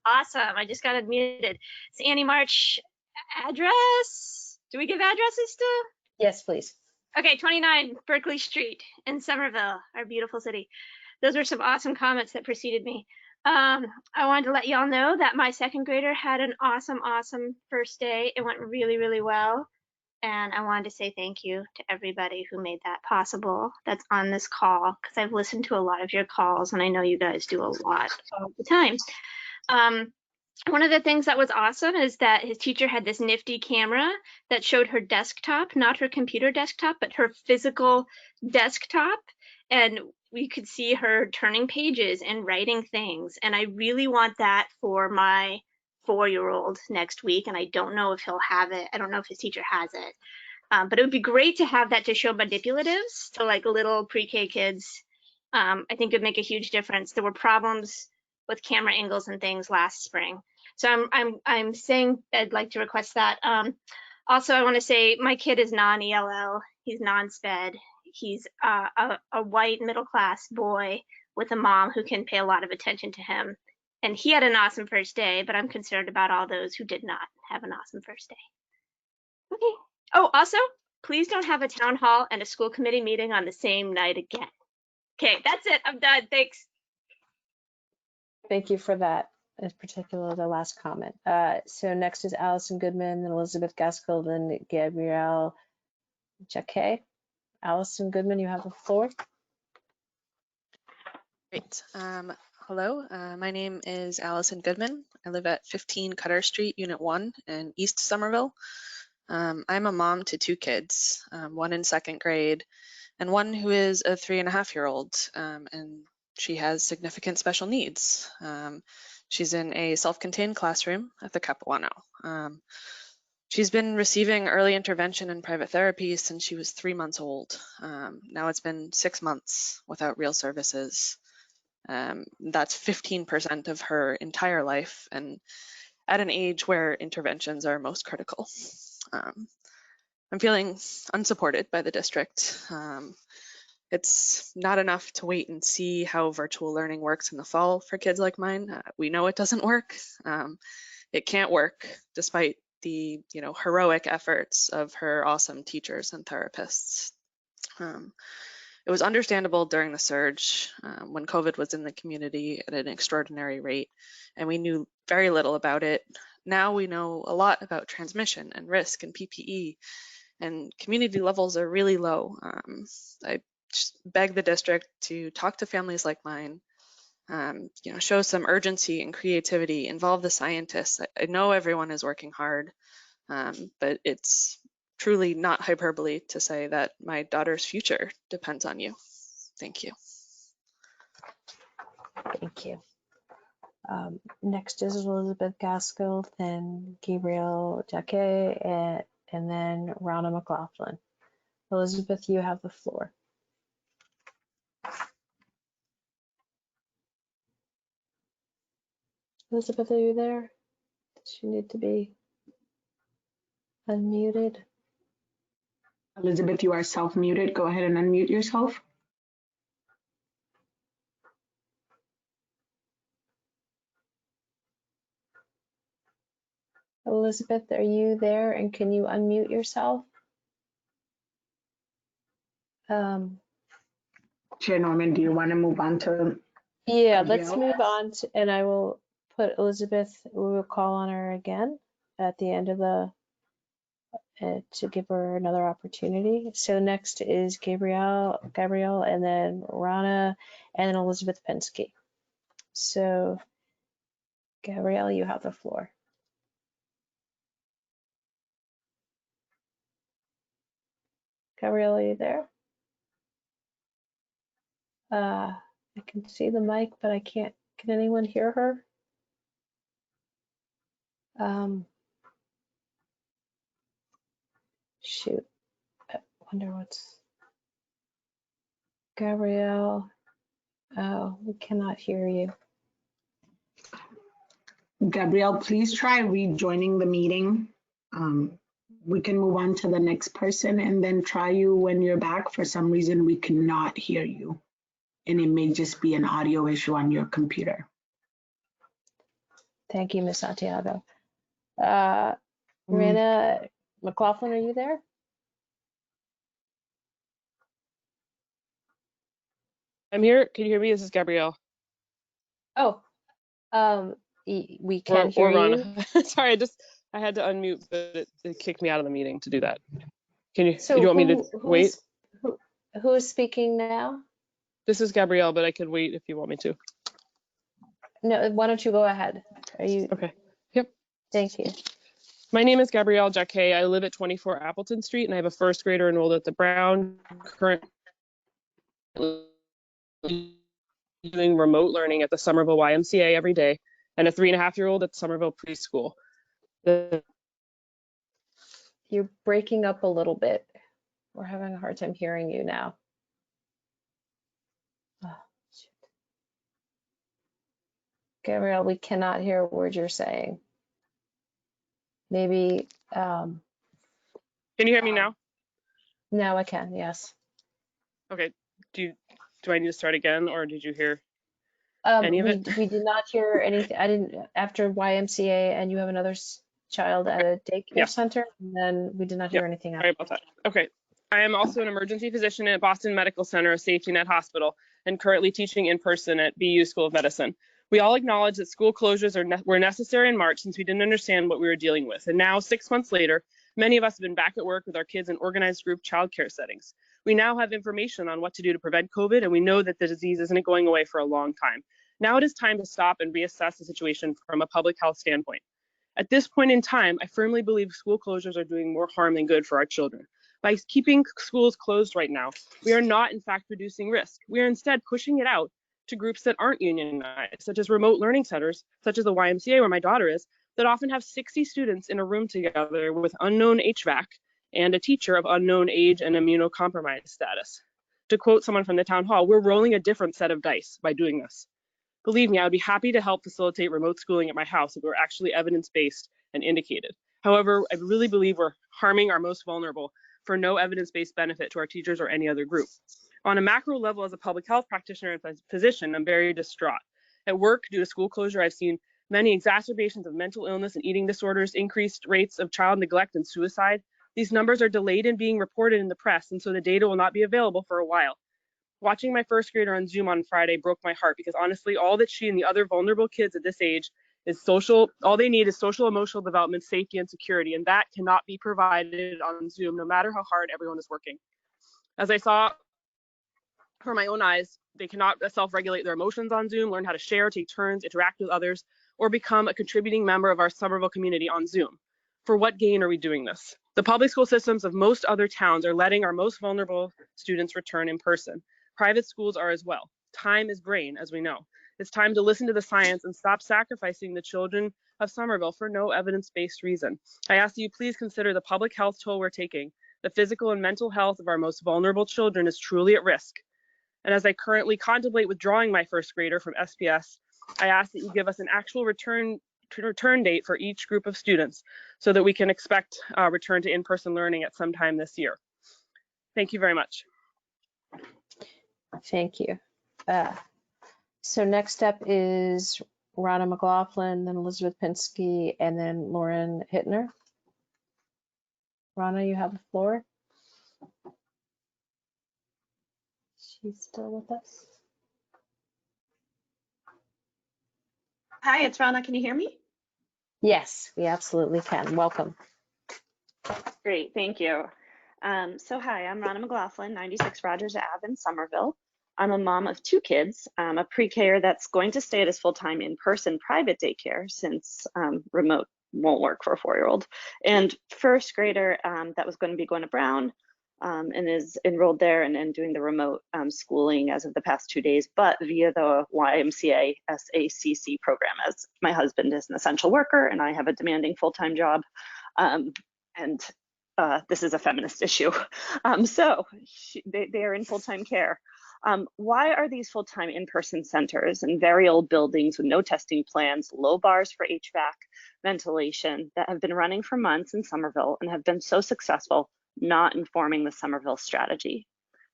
Awesome. I just got unmuted. It's Annie March. Address? Do we give addresses still? Yes, please. Okay, 29 Berkeley Street in Somerville, our beautiful city. Those were some awesome comments that preceded me. I wanted to let y'all know that my second grader had an awesome first day. It went really, really well. And I wanted to say thank you to everybody who made that possible that's on this call, because I've listened to a lot of your calls and I know you guys do a lot all the time. One of the things that was awesome is that his teacher had this nifty camera that showed her desktop, not her computer desktop, but her physical desktop. And we could see her turning pages and writing things. And I really want that for my 4-year-old next week. And I don't know if he'll have it. I don't know if his teacher has it. But it would be great to have that to show manipulatives to like little pre-K kids. I think it would make a huge difference. There were problems with camera angles and things last spring. So I'm saying I'd like to request that. Also, I want to say my kid is non-ELL. He's non-SPED. He's a white middle-class boy with a mom who can pay a lot of attention to him. And he had an awesome first day, but I'm concerned about all those who did not have an awesome first day. Okay. Oh, also, please don't have a town hall and a school committee meeting on the same night again. Okay, that's it. I'm done. Thanks. Thank you for that, in particular, the last comment. So next is Allison Goodman, then Elizabeth Gaskell, then Gabrielle Jacquet. Allison Goodman, you have the floor. Great. Hello, my name is Allison Goodman. I live at 15 Cutter Street, Unit 1 in East Somerville. I'm a mom to 2 kids, one in 2nd grade and one who is a 3.5-year-old, and she has significant special needs. She's in a self-contained classroom at the Capuano. She's been receiving early intervention and private therapy since she was 3 months old. Now it's been 6 months without real services. That's 15% of her entire life, and at an age where interventions are most critical. I'm feeling unsupported by the district. It's not enough to wait and see how virtual learning works in the fall for kids like mine. We know it doesn't work. It can't work despite the heroic efforts of her awesome teachers and therapists. It was understandable during the surge when COVID was in the community at an extraordinary rate, and we knew very little about it. Now we know a lot about transmission and risk and PPE, and community levels are really low. I just beg the district to talk to families like mine, show some urgency and creativity, involve the scientists. I know everyone is working hard, but it's truly not hyperbole to say that my daughter's future depends on you. Thank you. Thank you. Next is Elizabeth Gaskell, then Gabrielle Jacquet, and then Ronna McLaughlin. Elizabeth, you have the floor. Elizabeth, are you there? Does she need to be unmuted? Elizabeth, you are self-muted. Go ahead and unmute yourself. Elizabeth, are you there, and can you unmute yourself? Chair Norman, do you want to move on to? Yeah, let's move on to, and I will put Elizabeth, we will call on her again at the end of the, to give her another opportunity. So next is Gabrielle, and then Ronna, and then Elizabeth Pensky. So Gabrielle, you have the floor. Gabrielle, are you there? I can see the mic, but I can't, can anyone hear her? Shoot, I wonder what's, Gabrielle, oh, we cannot hear you. Gabrielle, please try rejoining the meeting. We can move on to the next person and then try you when you're back. For some reason, we cannot hear you. And it may just be an audio issue on your computer. Thank you, Ms. Santiago. Ronna McLaughlin, are you there? I'm here. Can you hear me? This is Gabrielle. Oh, we can hear or Ronna. you. Sorry, I had to unmute, but it kicked me out of the meeting to do that. Can you? So do you want me to wait? Who is speaking now? This is Gabrielle, but I could wait if you want me to. No, why don't you go ahead? Are you? Okay. Thank you. My name is Gabrielle Jacquet. I live at 24 Appleton Street, and I have a first grader enrolled at the Brown, currently doing remote learning at the Somerville YMCA every day, and a 3.5-year-old at Somerville Preschool. You're breaking up a little bit. We're having a hard time hearing you now. Oh, shoot. Gabrielle, we cannot hear a word you're saying. Maybe. Can you hear me now? Now I can, yes. Okay. Do I need to start again, or did you hear any of it? We did not hear anything. I didn't, after YMCA, and you have another child at a daycare center, and then we did not hear anything Sorry after. about that. Okay. I am also an emergency physician at Boston Medical Center, a safety net hospital, and currently teaching in person at BU School of Medicine. We all acknowledge that school closures were necessary in March since we didn't understand what we were dealing with. And now, 6 months later, many of us have been back at work with our kids in organized group childcare settings. We now have information on what to do to prevent COVID, and we know that the disease isn't going away for a long time. Now it is time to stop and reassess the situation from a public health standpoint. At this point in time, I firmly believe school closures are doing more harm than good for our children. By keeping schools closed right now, we are not in fact reducing risk. We are instead pushing it out to groups that aren't unionized, such as remote learning centers, such as the YMCA where my daughter is, that often have 60 students in a room together with unknown HVAC and a teacher of unknown age and immunocompromised status. To quote someone from the town hall, we're rolling a different set of dice by doing this. Believe me, I would be happy to help facilitate remote schooling at my house if it were actually evidence-based and indicated. However, I really believe we're harming our most vulnerable for no evidence-based benefit to our teachers or any other group. On a macro level, as a public health practitioner and physician, I'm very distraught. At work, due to school closure, I've seen many exacerbations of mental illness and eating disorders, increased rates of child neglect and suicide. These numbers are delayed in being reported in the press, and so the data will not be available for a while. Watching my first grader on Zoom on Friday broke my heart because honestly, all that she and the other vulnerable kids at this age is all they need is social, emotional development, safety, and security, and that cannot be provided on Zoom, no matter how hard everyone is working. As I saw for my own eyes, they cannot self-regulate their emotions on Zoom, learn how to share, take turns, interact with others, or become a contributing member of our Somerville community on Zoom. For what gain are we doing this? The public school systems of most other towns are letting our most vulnerable students return in person. Private schools are as well. Time is brain, as we know. It's time to listen to the science and stop sacrificing the children of Somerville for no evidence-based reason. I ask that you please consider the public health toll we're taking. The physical and mental health of our most vulnerable children is truly at risk. And as I currently contemplate withdrawing my first grader from SPS, I ask that you give us an actual return date for each group of students so that we can expect return to in-person learning at some time this year. Thank you very much. Thank you. So next up is Ronna McLaughlin, then Elizabeth Pinsky, and then Lauren Hittner. Ronna, you have the floor. She's still with us. Hi, it's Ronna. Can you hear me? Yes, we absolutely can. Welcome. Great, thank you. So hi, I'm Ronna McLaughlin, 96 Rogers Ave in Somerville. I'm a mom of 2 kids, a pre-K that's going to stay at his full-time in-person private daycare since remote won't work for a 4-year-old, and first grader that was going to be going to Brown and is enrolled there and doing the remote schooling as of the past 2 days, but via the YMCA SACC program, as my husband is an essential worker and I have a demanding full-time job. This is a feminist issue. They are in full-time care. Why are these full-time in-person centers in very old buildings with no testing plans, low bars for HVAC, ventilation, that have been running for months in Somerville and have been so successful, not informing the Somerville strategy?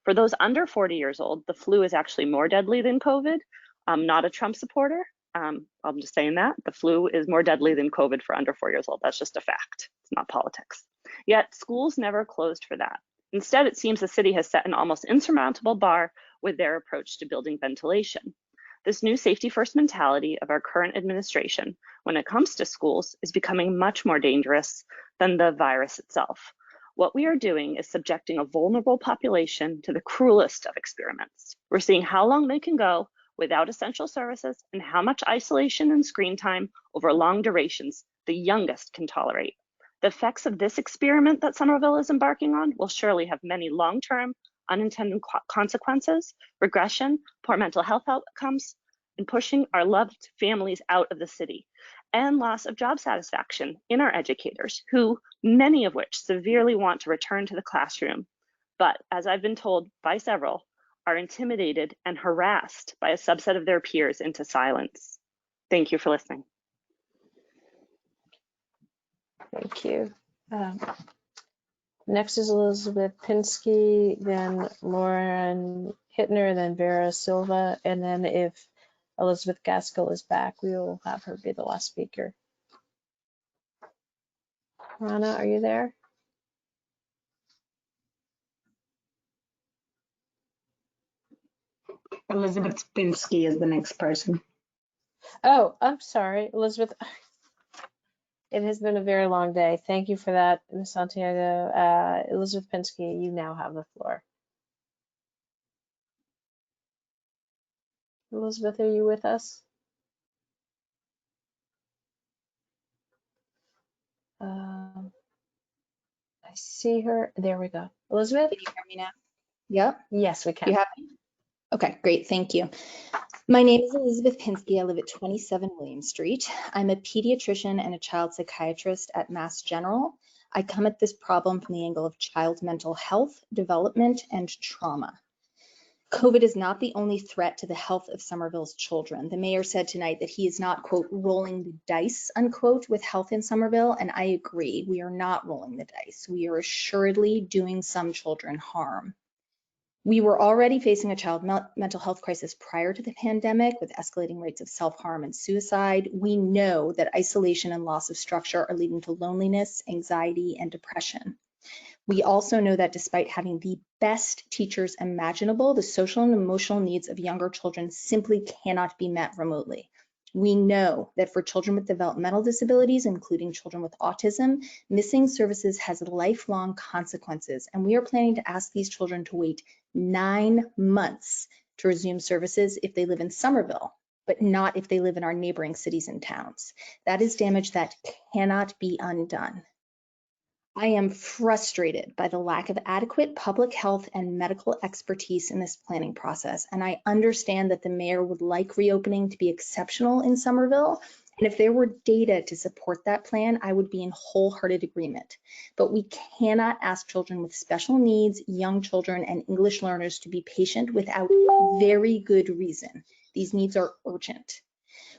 For those under 40 years old, the flu is actually more deadly than COVID. I'm not a Trump supporter. I'm just saying that. The flu is more deadly than COVID for under 4 years old. That's just a fact. It's not politics. Yet schools never closed for that. Instead, it seems the city has set an almost insurmountable bar with their approach to building ventilation. This new safety first mentality of our current administration when it comes to schools is becoming much more dangerous than the virus itself. What we are doing is subjecting a vulnerable population to the cruelest of experiments. We're seeing how long they can go without essential services and how much isolation and screen time over long durations the youngest can tolerate. The effects of this experiment that Somerville is embarking on will surely have many long-term unintended consequences, regression, poor mental health outcomes, and pushing our loved families out of the city, and loss of job satisfaction in our educators, who, many of which severely want to return to the classroom, but as I've been told by several, are intimidated and harassed by a subset of their peers into silence. Thank you for listening. Thank you. Next is Elizabeth Pinsky, then Lauren Hittner, then Vera Silva, and then if Elizabeth Gaskell is back, we will have her be the last speaker. Rana, are you there? Elizabeth Pinsky is the next person. Oh, I'm sorry, Elizabeth. It has been a very long day. Thank you for that, Ms. Santiago. Elizabeth Pinsky, you now have the floor. Elizabeth, are you with us? I see her. There we go. Elizabeth? Can you hear me now? Yep. Yes, we can. You have me? Okay, great. Thank you. My name is Elizabeth Pinsky. I live at 27 William Street. I'm a pediatrician and a child psychiatrist at Mass General. I come at this problem from the angle of child mental health, development, and trauma. COVID is not the only threat to the health of Somerville's children. The mayor said tonight that he is not, quote, rolling the dice, unquote, with health in Somerville, and I agree. We are not rolling the dice. We are assuredly doing some children harm. We were already facing a child mental health crisis prior to the pandemic with escalating rates of self-harm and suicide. We know that isolation and loss of structure are leading to loneliness, anxiety, and depression. We also know that despite having the best teachers imaginable, the social and emotional needs of younger children simply cannot be met remotely. We know that for children with developmental disabilities, including children with autism, missing services has lifelong consequences, and we are planning to ask these children to wait 9 months to resume services if they live in Somerville, but not if they live in our neighboring cities and towns. That is damage that cannot be undone. I am frustrated by the lack of adequate public health and medical expertise in this planning process, and I understand that the mayor would like reopening to be exceptional in Somerville, and if there were data to support that plan, I would be in wholehearted agreement. But we cannot ask children with special needs, young children, and English learners to be patient without very good reason. These needs are urgent.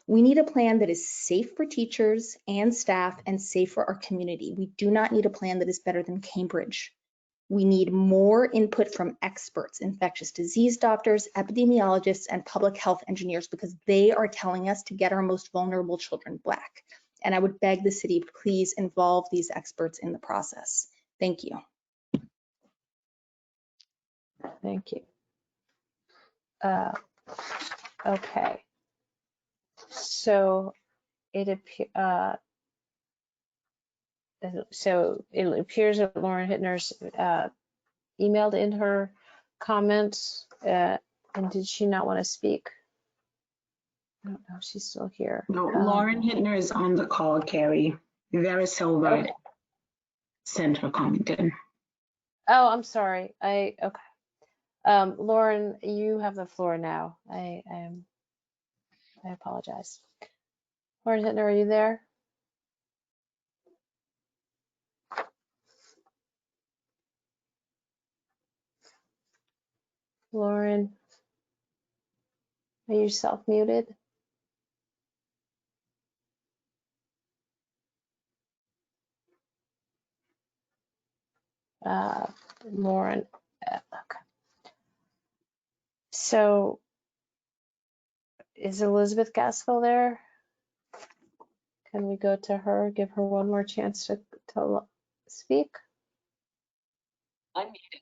We need a plan that is safe for teachers and staff and safe for our community. We do not need a plan that is better than Cambridge. We need more input from experts, infectious disease doctors, epidemiologists, and public health engineers, because they are telling us to get our most vulnerable children back. And I would beg the city, please involve these experts in the process. Thank you. Thank you. Okay. So it appears that Lauren Hittner's emailed in her comments, and did she not want to speak? I don't know if she's still here. No, Lauren Hittner is on the call, Carrie. Vera Silva sent her comment in. Oh, I'm sorry. Okay. Lauren, you have the floor now. I apologize. Lauren Hittner, are you there? Lauren, are you self-muted? Lauren, okay. So is Elizabeth Gaskell there? Can we go to her, give her one more chance to speak? I'm muted.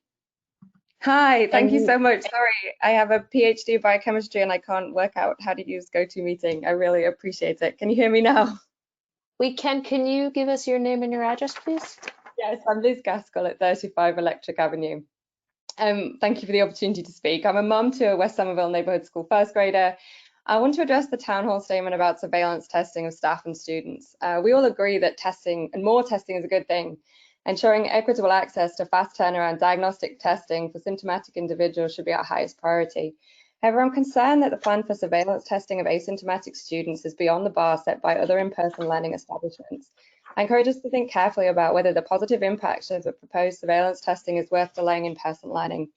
Hi, thank you so much. Sorry, I have a PhD in biochemistry and I can't work out how to use GoToMeeting. I really appreciate it. Can you hear me now? We can. Can you give us your name and your address, please? Yes, I'm Liz Gaskell at 35 Electric Avenue. Thank you for the opportunity to speak. I'm a mum to a West Somerville neighbourhood school first grader. I want to address the town hall statement about surveillance testing of staff and students. We all agree that testing and more testing is a good thing. Ensuring equitable access to fast turnaround diagnostic testing for symptomatic individuals should be our highest priority. However, I'm concerned that the plan for surveillance testing of asymptomatic students is beyond the bar set by other in-person learning establishments. I encourage us to think carefully about whether the positive impact of the proposed surveillance testing is worth delaying in-person learning.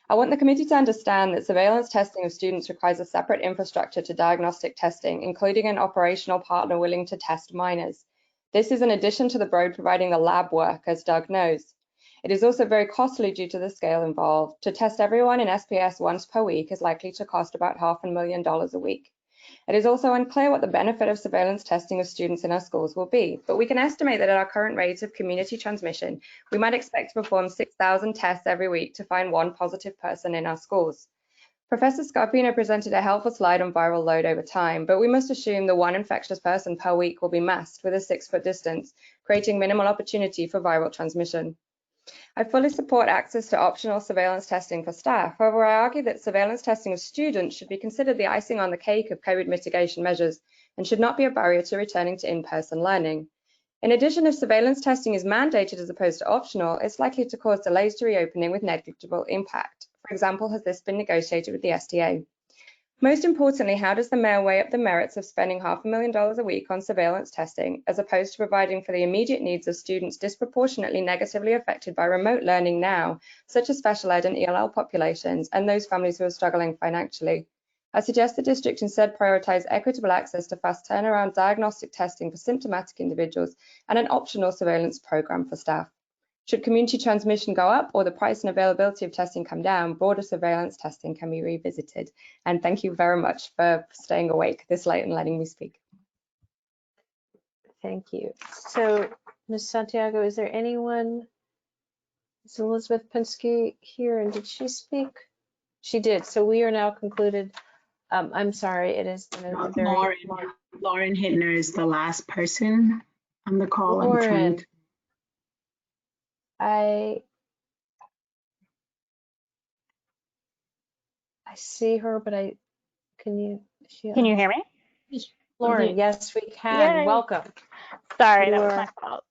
I want the committee to understand that surveillance testing of students requires a separate infrastructure to diagnostic testing, including an operational partner willing to test minors. This is in addition to the Broad providing the lab work, as Doug knows. It is also very costly due to the scale involved. To test everyone in SPS once per week is likely to cost about $500,000 a week. It is also unclear what the benefit of surveillance testing of students in our schools will be, but we can estimate that at our current rates of community transmission, we might expect to perform 6,000 tests every week to find one positive person in our schools. Professor Scarpino presented a helpful slide on viral load over time, but we must assume the one infectious person per week will be masked with a 6-foot distance, creating minimal opportunity for viral transmission. I fully support access to optional surveillance testing for staff. However, I argue that surveillance testing of students should be considered the icing on the cake of COVID mitigation measures and should not be a barrier to returning to in-person learning. In addition, if surveillance testing is mandated as opposed to optional, it's likely to cause delays to reopening with negligible impact. For example, has this been negotiated with the SDA? Most importantly, how does the mayor weigh up the merits of spending $500,000 a week on surveillance testing as opposed to providing for the immediate needs of students disproportionately negatively affected by remote learning now, such as special ed and ELL populations, and those families who are struggling financially? I suggest the district instead prioritize equitable access to fast turnaround diagnostic testing for symptomatic individuals and an optional surveillance program for staff. Should community transmission go up or the price and availability of testing come down, broader surveillance testing can be revisited. And thank you very much for staying awake this late and letting me speak. Thank you. So, Ms. Santiago, is there anyone? Is Elizabeth Pinsky here, and did she speak? She did. So we are now concluded. I'm sorry, it is a very Lauren Hittner is the last person on the call. Lauren, I see her, but can you hear me? Lauren, yes, we can. Yay. Welcome. Sorry, that was my fault.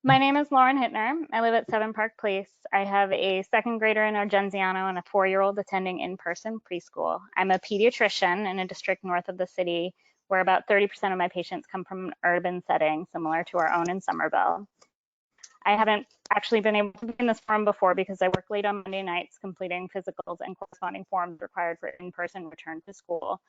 My name is Lauren Hittner. I live at 7 Park Place. I have a 2nd grader in Argenziano and a 4-year-old attending in-person preschool. I'm a pediatrician in a district north of the city where about 30% of my patients come from an urban setting similar to our own in Somerville. I haven't actually been able to be in this forum before because I work late on Monday nights completing physicals and corresponding forms required for in-person return to school.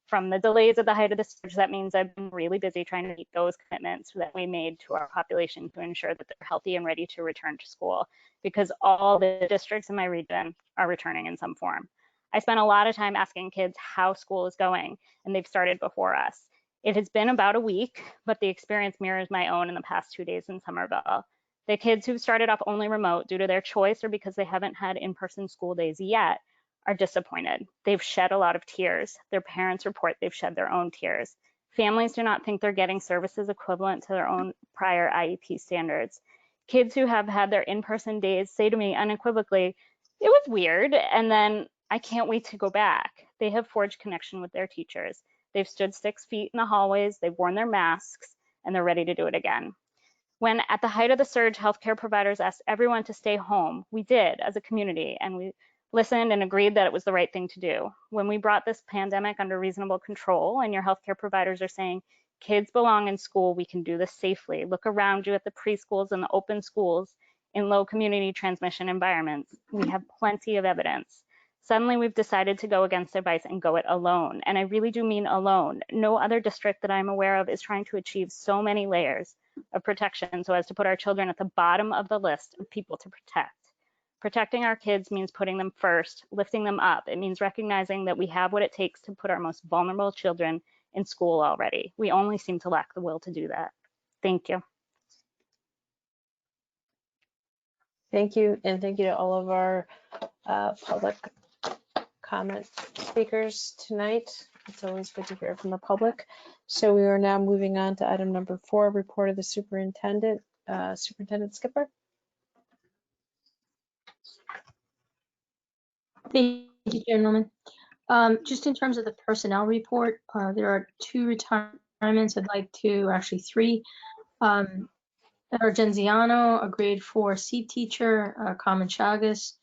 From the delays at the height of the surge, that means I've been really busy trying to meet those commitments that we made to our population to ensure that they're healthy and ready to return to school, because all the districts in my region are returning in some form. I spent a lot of time asking kids how school is going, and they've started before us. It has been about a week, but the experience mirrors my own in the past 2 days in Somerville. The kids who've started off only remote due to their choice or because they haven't had in-person school days yet are disappointed. They've shed a lot of tears. Their parents report they've shed their own tears. Families do not think they're getting services equivalent to their own prior IEP standards. Kids who have had their in-person days say to me unequivocally, it was weird, and then I can't wait to go back. They have forged connection with their teachers. They've stood 6 feet in the hallways, they've worn their masks, and they're ready to do it again. When at the height of the surge, healthcare providers asked everyone to stay home, we did as a community, and we listened and agreed that it was the right thing to do. When we brought this pandemic under reasonable control and your healthcare providers are saying, kids belong in school, we can do this safely. Look around you at the preschools and the open schools in low community transmission environments. We have plenty of evidence. Suddenly we've decided to go against advice and go it alone. And I really do mean alone. No other district that I'm aware of is trying to achieve so many layers of protection so as to put our children at the bottom of the list of people to protect. Protecting our kids means putting them first, lifting them up. It means recognizing that we have what it takes to put our most vulnerable children in school already. We only seem to lack the will to do that. Thank you. Thank you, and thank you to all of our public comment speakers tonight. It's always good to hear from the public. So we are now moving on to item number 4, report of the superintendent. Superintendent Skipper. Thank you, Chair Norman. Just in terms of the personnel report, there are 2 retirements. I'd like to, actually 3. Argenziano, a grade 4 C teacher, Carmen Chagas,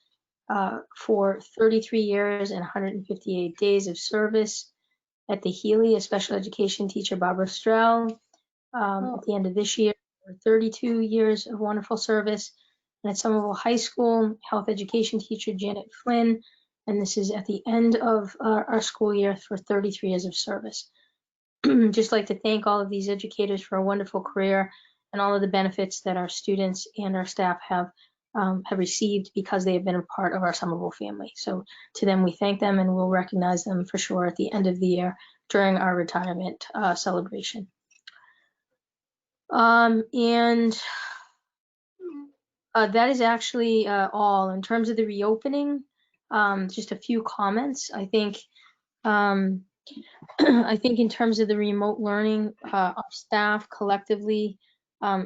for 33 years and 158 days of service. At the Healy, a special education teacher, Barbara Strell, at the end of this year, for 32 years of wonderful service. And at Somerville High School, health education teacher, Janet Flynn, and this is at the end of our school year, for 33 years of service. Just like to thank all of these educators for a wonderful career and all of the benefits that our students and our staff have received because they have been a part of our Somerville family. So to them, we thank them, and we'll recognize them for sure at the end of the year during our retirement celebration. And that is actually all. In terms of the reopening, just a few comments. I think I think in terms of the remote learning, our staff collectively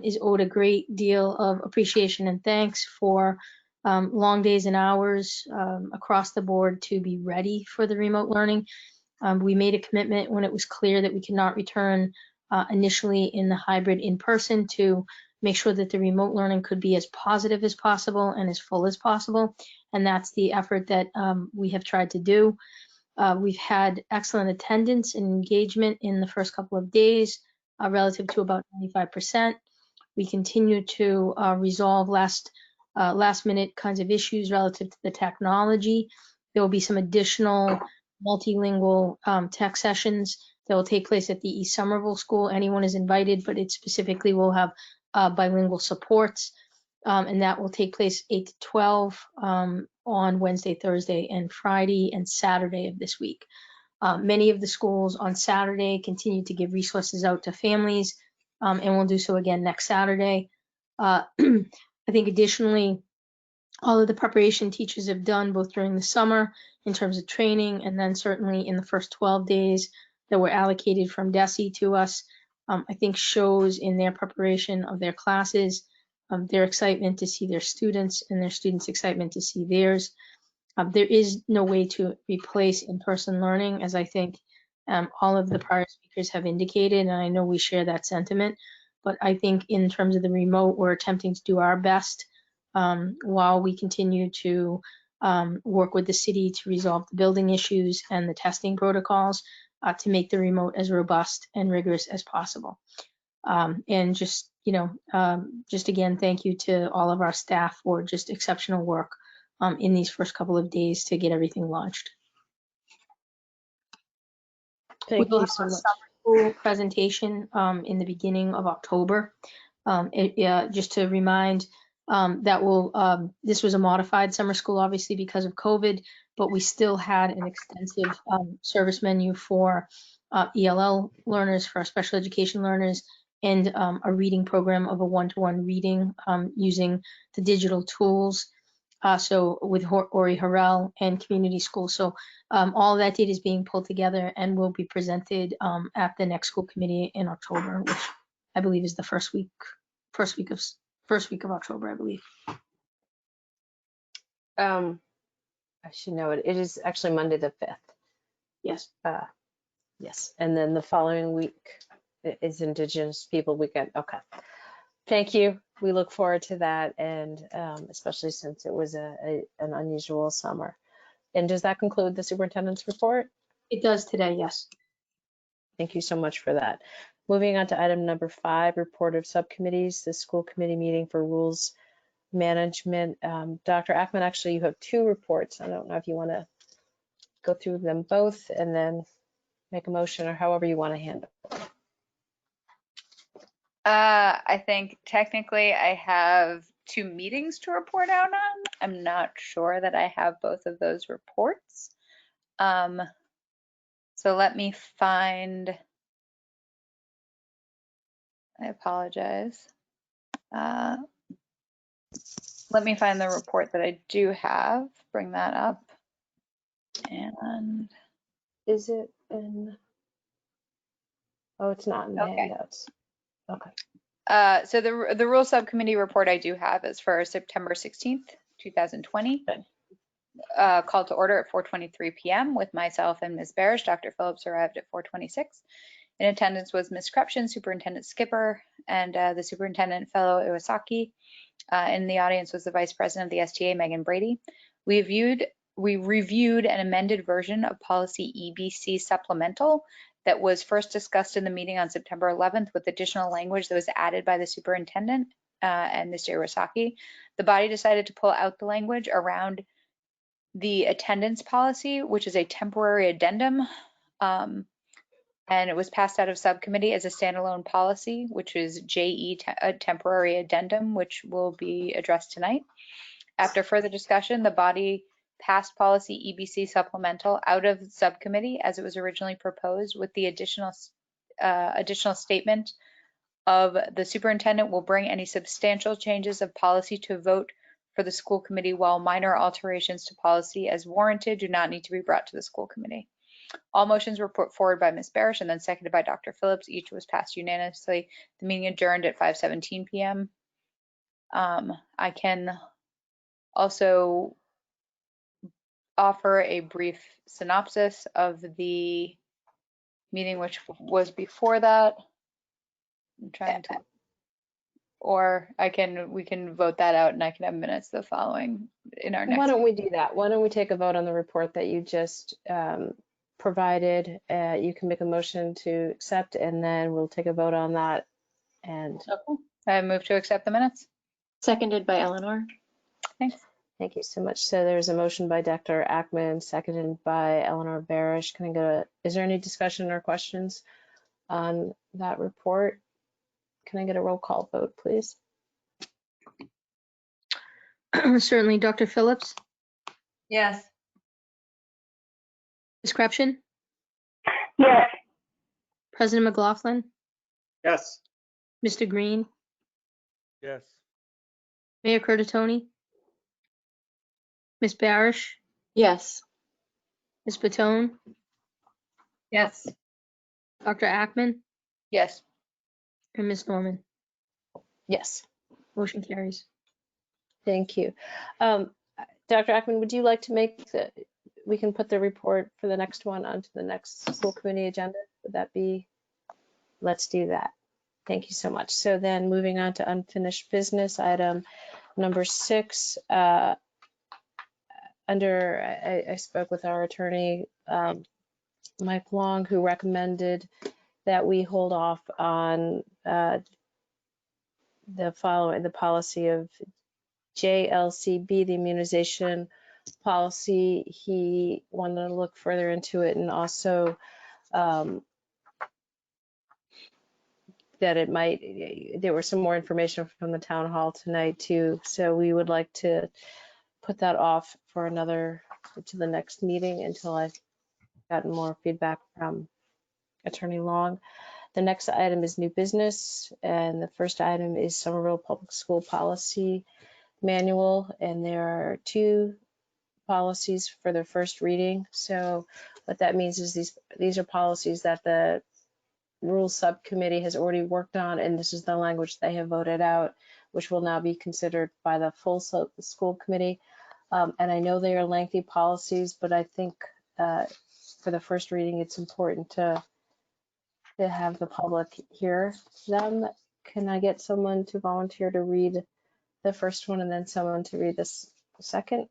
is owed a great deal of appreciation and thanks for long days and hours across the board to be ready for the remote learning. We made a commitment when it was clear that we could not return initially in the hybrid in person to make sure that the remote learning could be as positive as possible and as full as possible. And that's the effort that we have tried to do. We've had excellent attendance and engagement in the first couple of days, relative to about 95%. We continue to resolve last minute kinds of issues relative to the technology. There will be some additional multilingual tech sessions that will take place at the East Somerville School. Anyone is invited, but it specifically will have bilingual supports. And that will take place 8 to 12 on Wednesday, Thursday, and Friday and Saturday of this week. Many of the schools on Saturday continue to give resources out to families, and we'll do so again next Saturday. I think additionally, all of the preparation teachers have done both during the summer in terms of training, and then certainly in the first 12 days that were allocated from DESE to us, I think shows in their preparation of their classes, their excitement to see their students and their students' excitement to see theirs. There is no way to replace in-person learning, as I think all of the prior speakers have indicated, and I know we share that sentiment. But I think in terms of the remote, we're attempting to do our best while we continue to work with the city to resolve the building issues and the testing protocols to make the remote as robust and rigorous as possible. And just, just again, thank you to all of our staff for just exceptional work in these first couple of days to get everything launched. Thank you so much. Summer school presentation in the beginning of October. Just to remind that this was a modified summer school, obviously because of COVID, but we still had an extensive service menu for ELL learners, for our special education learners, and a reading program of a one-to-one reading using the digital tools. So with Ori Harrell and community school. So all of that data is being pulled together and will be presented at the next school committee in October, which I believe is the first week of October, I believe. I should know it. It is actually Monday the 5th. Yes. Yes. And then the following week is Indigenous People Weekend. Okay. Thank you. We look forward to that, and especially since it was an unusual summer. And does that conclude the superintendent's report? It does today, yes. Thank you so much for that. Moving on to item number 5, report of subcommittees, the school committee meeting for rules management. Dr. Ackman, actually, you have 2 reports. I don't know if you want to go through them both and then make a motion, or however you want to handle it. I think technically I have 2 meetings to report out on. I'm not sure that I have both of those reports. So let me find, I apologize. Let me find the report that I do have, bring that up. And is it in, oh, it's not in the handouts. Okay. So the rules subcommittee report I do have is for September 16th, 2020. called to order at 4:23 p.m. with myself and Ms. Barish. Dr. Phillips arrived at 4:26. In attendance was Ms. Krepshin, Superintendent Skipper, and the Superintendent Fellow Iwasaki. In the audience was the Vice President of the STA, Megan Brady. We reviewed an amended version of policy EBC supplemental that was first discussed in the meeting on September 11th with additional language that was added by the superintendent and Mr. Iwasaki. The body decided to pull out the language around the attendance policy, which is a temporary addendum, and it was passed out of subcommittee as a standalone policy, which is JE, a temporary addendum, which will be addressed tonight. After further discussion, the body passed policy EBC supplemental out of subcommittee as it was originally proposed, with the additional statement of the superintendent will bring any substantial changes of policy to vote for the school committee, while minor alterations to policy as warranted do not need to be brought to the school committee. All motions were put forward by Ms. Barish and then seconded by Dr. Phillips. Each was passed unanimously. The meeting adjourned at 5:17 p.m. I can also offer a brief synopsis of the meeting which was before that. I'm trying to, or we can vote that out and I can have minutes the following in our next. Why don't we do that? Why don't we take a vote on the report that you just provided? You can make a motion to accept and then we'll take a vote on that. And okay. I move to accept the minutes. Seconded by Eleanor. Thanks. Thank you so much. So there's a motion by Dr. Ackman, seconded by Eleanor Barish. Can I get is there any discussion or questions on that report? Can I get a roll call vote, please? Certainly, Dr. Phillips, Yes. Ms. Krepshin, Yes. President McLaughlin, Yes. Mr. Green, Yes. Mayor Curtatone, Ms. Barish, Yes. Ms. Patone, Yes. Dr. Ackman, Yes. and Ms. Norman. Yes. Motion carries. Thank you. Dr. Ackman, would you like to we can put the report for the next one onto the next school committee agenda? Would that be, let's do that. Thank you so much. So then moving on to unfinished business, item number 6. I spoke with our attorney, Mike Long, who recommended that we hold off on the policy of JLCB, the immunization policy. He wanted to look further into it, and also that there was some more information from the town hall tonight too. So we would like to put that off for to the next meeting until I've gotten more feedback from Attorney Long. The next item is new business, and the first item is Somerville Public School Policy Manual, and there are 2 policies for their first reading. So what that means is these are policies that the Rules Subcommittee has already worked on, and this is the language they have voted out, which will now be considered by the full school committee. And I know they are lengthy policies, but I think for the first reading, it's important to have the public hear them. Can I get someone to volunteer to read the first one and then someone to read this second?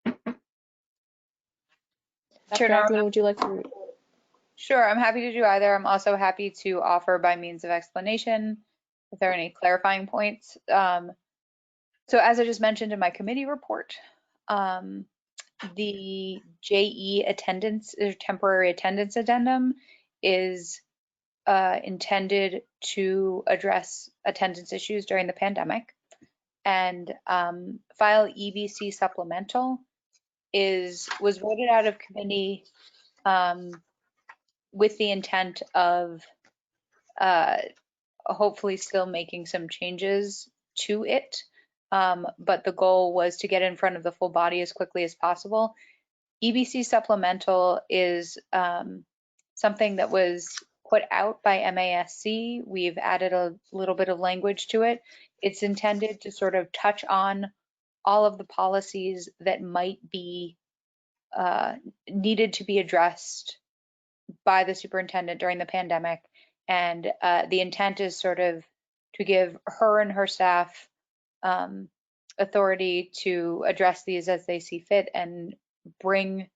Dr. Ackman, would you like to read? Sure, I'm happy to do either. I'm also happy to offer by means of explanation if there are any clarifying points. So as I just mentioned in my committee report, the JE attendance or temporary attendance addendum is intended to address attendance issues during the pandemic, and file EBC supplemental was voted out of committee with the intent of hopefully still making some changes to it. But the goal was to get in front of the full body as quickly as possible. EBC supplemental is something that was put out by MASC. We've added a little bit of language to it. It's intended to sort of touch on all of the policies that might be needed to be addressed by the superintendent during the pandemic. And the intent is sort of to give her and her staff authority to address these as they see fit and bring,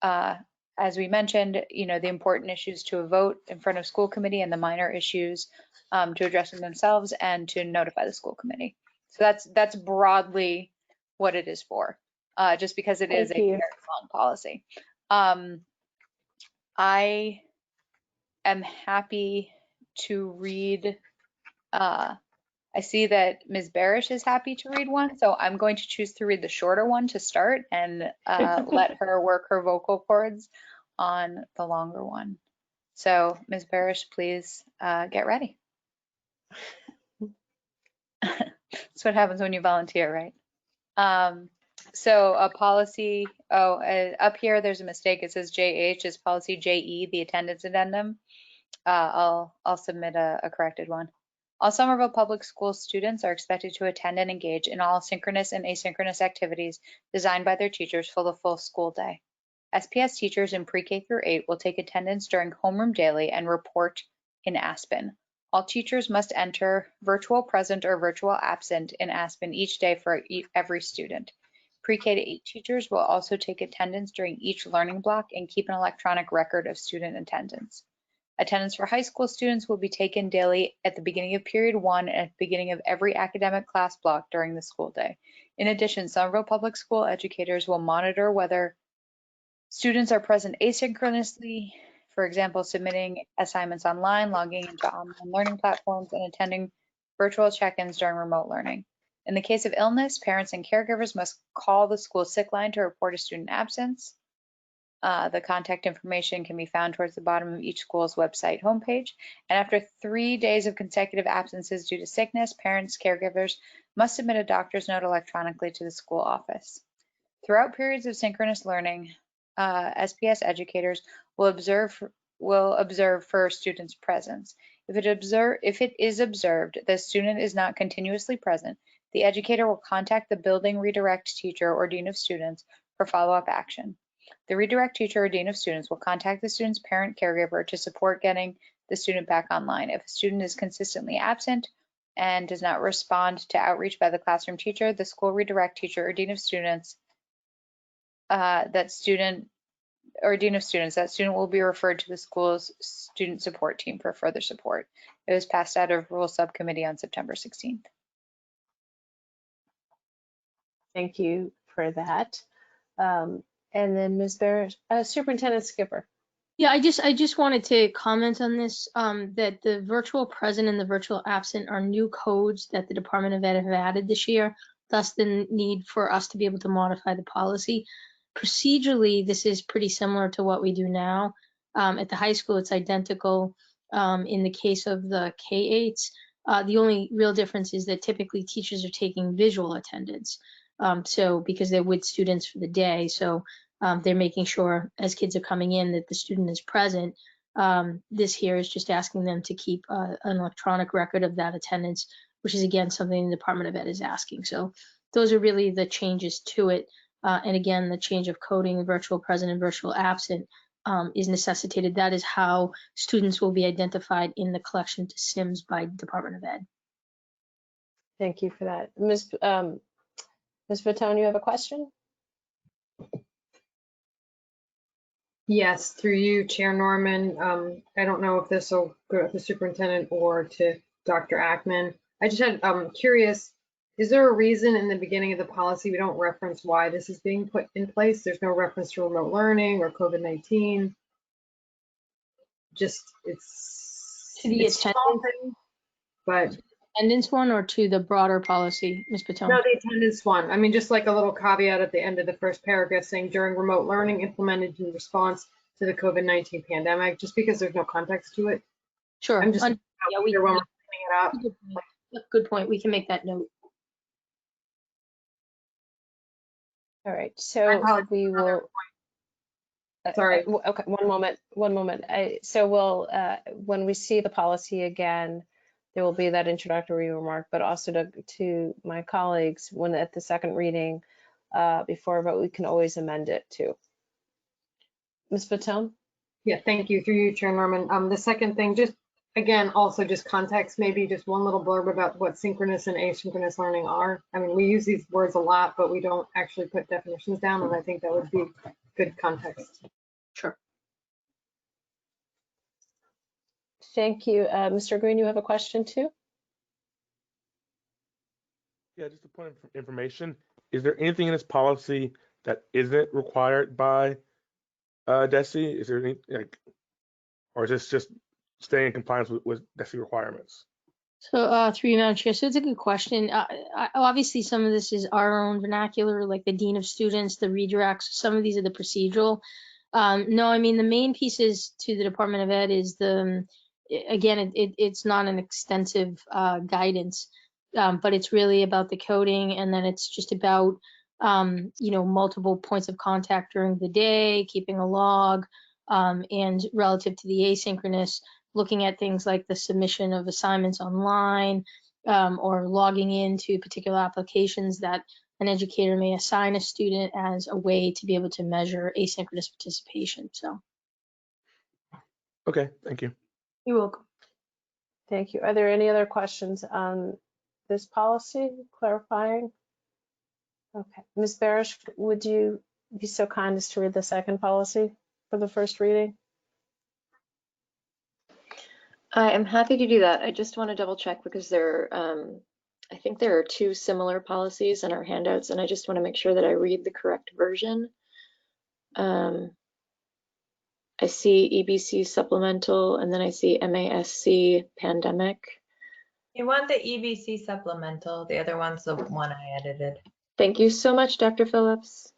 as we mentioned, the important issues to a vote in front of school committee and the minor issues to address them themselves and to notify the school committee. So that's broadly what it is for, just because it is a very long policy. I am happy to read, I see that Ms. Barish is happy to read one, so I'm going to choose to read the shorter one to start and let her work her vocal cords on the longer one. So Ms. Barish, please get ready. That's what happens when you volunteer, right? So a policy, up here there's a mistake. It says JH, is policy JE, the attendance addendum. I'll submit a corrected one. All Somerville Public School students are expected to attend and engage in all synchronous and asynchronous activities designed by their teachers for the full school day. SPS teachers in pre-K through 8 will take attendance during homeroom daily and report in Aspen. All teachers must enter virtual present or virtual absent in Aspen each day for every student. Pre-K to 8 teachers will also take attendance during each learning block and keep an electronic record of student attendance. Attendance for high school students will be taken daily at the beginning of period 1 and at the beginning of every academic class block during the school day. In addition, Somerville Public School educators will monitor whether students are present asynchronously, for example, submitting assignments online, logging into online learning platforms, and attending virtual check-ins during remote learning. In the case of illness, parents and caregivers must call the school sick line to report a student absence. The contact information can be found towards the bottom of each school's website homepage. And after 3 days of consecutive absences due to sickness, parents, caregivers must submit a doctor's note electronically to the school office. Throughout periods of synchronous learning, SPS educators will observe for students' presence. If it is observed that a student is not continuously present, the educator will contact the building redirect teacher or dean of students for follow-up action. The redirect teacher or dean of students will contact the student's parent caregiver to support getting the student back online. If a student is consistently absent and does not respond to outreach by the classroom teacher, the school redirect teacher or dean of students, that student will be referred to the school's student support team for further support. It was passed out of Rules Subcommittee on September 16th. Thank you for that. And then Ms. Barish, Superintendent Skipper. Yeah, I just wanted to comment on this, that the virtual present and the virtual absent are new codes that the Department of Ed have added this year, thus the need for us to be able to modify the policy. Procedurally, this is pretty similar to what we do now. At the high school, it's identical. In the case of the K-8s, the only real difference is that typically teachers are taking visual attendance. So because they're with students for the day, so they're making sure as kids are coming in that the student is present. This here is just asking them to keep an electronic record of that attendance, which is again something the Department of Ed is asking. So those are really the changes to it. And again, the change of coding, virtual present and virtual absent is necessitated. That is how students will be identified in the collection to SIMS by Department of Ed. Thank you for that. Ms. Fatone, you have a question? Yes, through you, Chair Norman. I don't know if this will go to the superintendent or to Dr. Ackman. I just had curious, is there a reason in the beginning of the policy we don't reference why this is being put in place? There's no reference to remote learning or COVID-19. Just to the attendance one or to the broader policy, Ms. Patone? No, the attendance one. I mean, just like a little caveat at the end of the first paragraph saying during remote learning implemented in response to the COVID-19 pandemic, just because there's no context to it. Sure. I'm just Yeah, when we're cleaning it up. Good point. We can make that note. All right, so we will. Sorry. Okay, one moment. So we'll, when we see the policy again, there will be that introductory remark, but also to my colleagues, when at the second reading, before a vote, we can always amend it too. Ms. Fatone? Yeah, thank you. Through you, Chair Norman. The second thing, just again, also just context, maybe just one little blurb about what synchronous and asynchronous learning are. I mean, we use these words a lot, but we don't actually put definitions down, and I think that would be good context. Sure. Thank you. Mr. Green, you have a question too? Yeah, just a point of information. Is there anything in this policy that isn't required by DESE? Is there any, like, or is this just staying in compliance with DESE requirements? So through you, Madam Chair, so it's a good question. Obviously, some of this is our own vernacular, like the Dean of Students, the redirects. Some of these are the procedural. No, I mean, the main pieces to the Department of Ed is again, it's not an extensive guidance, but it's really about the coding, and then it's just about, multiple points of contact during the day, keeping a log, and relative to the asynchronous, looking at things like the submission of assignments online, or logging into particular applications that an educator may assign a student as a way to be able to measure asynchronous participation. So. Okay, thank you. You're welcome. Thank you. Are there any other questions on this policy, clarifying? Okay. Ms. Barish, would you be so kind as to read the second policy for the first reading? I am happy to do that. I just want to double check because I think there are two similar policies in our handouts, and I just want to make sure that I read the correct version. I see EBC supplemental, and then I see MASC pandemic. You want the EBC supplemental. The other one's the one I edited. Thank you so much, Dr. Phillips.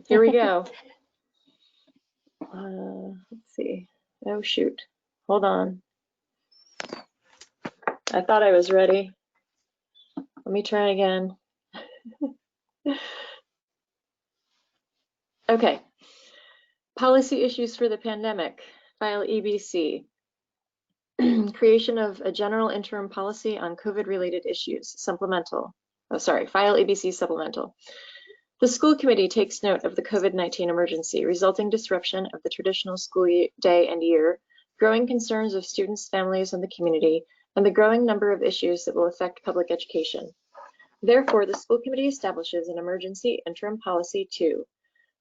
Here we go. Let's see. Oh, shoot. Hold on. I thought I was ready. Let me try again. Okay. Policy issues for the pandemic. File EBC. Creation of a general interim policy on COVID-related issues. Supplemental. Oh, sorry. File EBC supplemental. The school committee takes note of the COVID-19 emergency, resulting disruption of the traditional school day and year, growing concerns of students, families, and the community, and the growing number of issues that will affect public education. Therefore, the school committee establishes an emergency interim policy to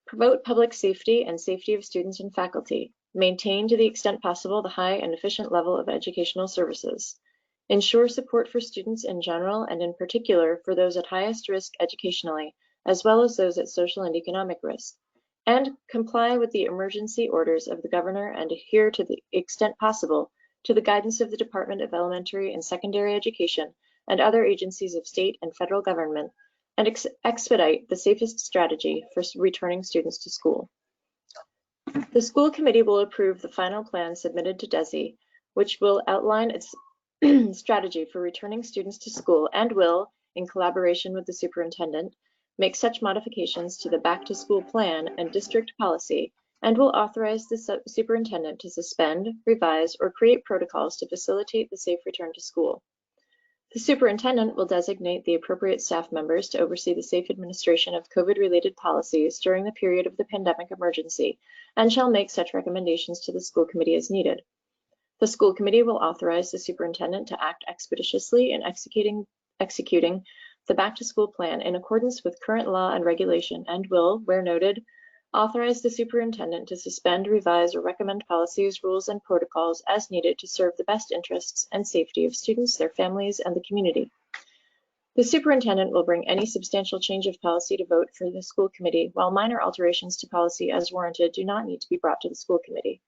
promote public safety and safety of students and faculty, maintain to the extent possible the high and efficient level of educational services, ensure support for students in general and in particular for those at highest risk educationally, as well as those at social and economic risk, and comply with the emergency orders of the governor and adhere to the extent possible to the guidance of the Department of Elementary and Secondary Education and other agencies of state and federal government, and expedite the safest strategy for returning students to school. The school committee will approve the final plan submitted to DESE, which will outline its strategy for returning students to school and will, in collaboration with the superintendent, make such modifications to the back-to-school plan and district policy, and will authorize the superintendent to suspend, revise, or create protocols to facilitate the safe return to school. The superintendent will designate the appropriate staff members to oversee the safe administration of COVID-related policies during the period of the pandemic emergency, and shall make such recommendations to the school committee as needed. The school committee will authorize the superintendent to act expeditiously in executing the back-to-school plan in accordance with current law and regulation, and will, where noted, authorize the superintendent to suspend, revise, or recommend policies, rules, and protocols as needed to serve the best interests and safety of students, their families, and the community. The superintendent will bring any substantial change of policy to vote for the school committee, while minor alterations to policy as warranted do not need to be brought to the school committee.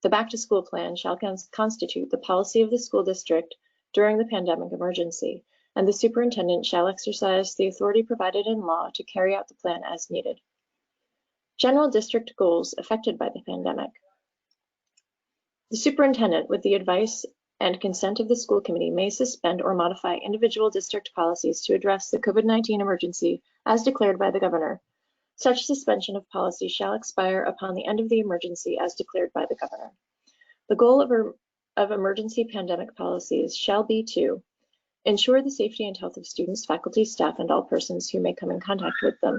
The back-to-school plan shall constitute the policy of the school district during the pandemic emergency, and the superintendent shall exercise the authority provided in law to carry out the plan as needed. General district goals affected by the pandemic. The superintendent, with the advice and consent of the school committee, may suspend or modify individual district policies to address the COVID-19 emergency as declared by the governor. Such suspension of policy shall expire upon the end of the emergency as declared by the governor. The goal of of emergency pandemic policies shall be to ensure the safety and health of students, faculty, staff, and all persons who may come in contact with them.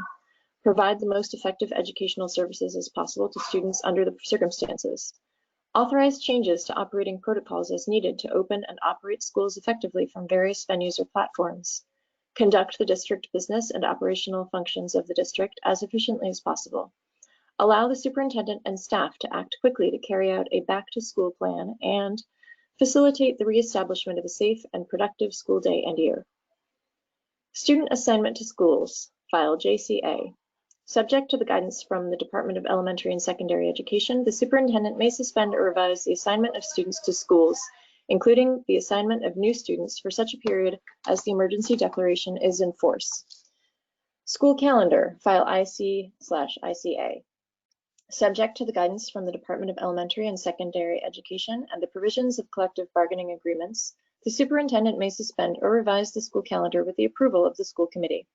Provide the most effective educational services as possible to students under the circumstances. Authorize changes to operating protocols as needed to open and operate schools effectively from various venues or platforms. Conduct the district business and operational functions of the district as efficiently as possible. Allow the superintendent and staff to act quickly to carry out a back-to-school plan and facilitate the reestablishment of a safe and productive school day and year. Student assignment to schools, file JCA. Subject to the guidance from the Department of Elementary and Secondary Education, the superintendent may suspend or revise the assignment of students to schools, including the assignment of new students for such a period as the emergency declaration is in force. School calendar, file IC/ICA. Subject to the guidance from the Department of Elementary and Secondary Education and the provisions of collective bargaining agreements, the superintendent may suspend or revise the school calendar with the approval of the school committee.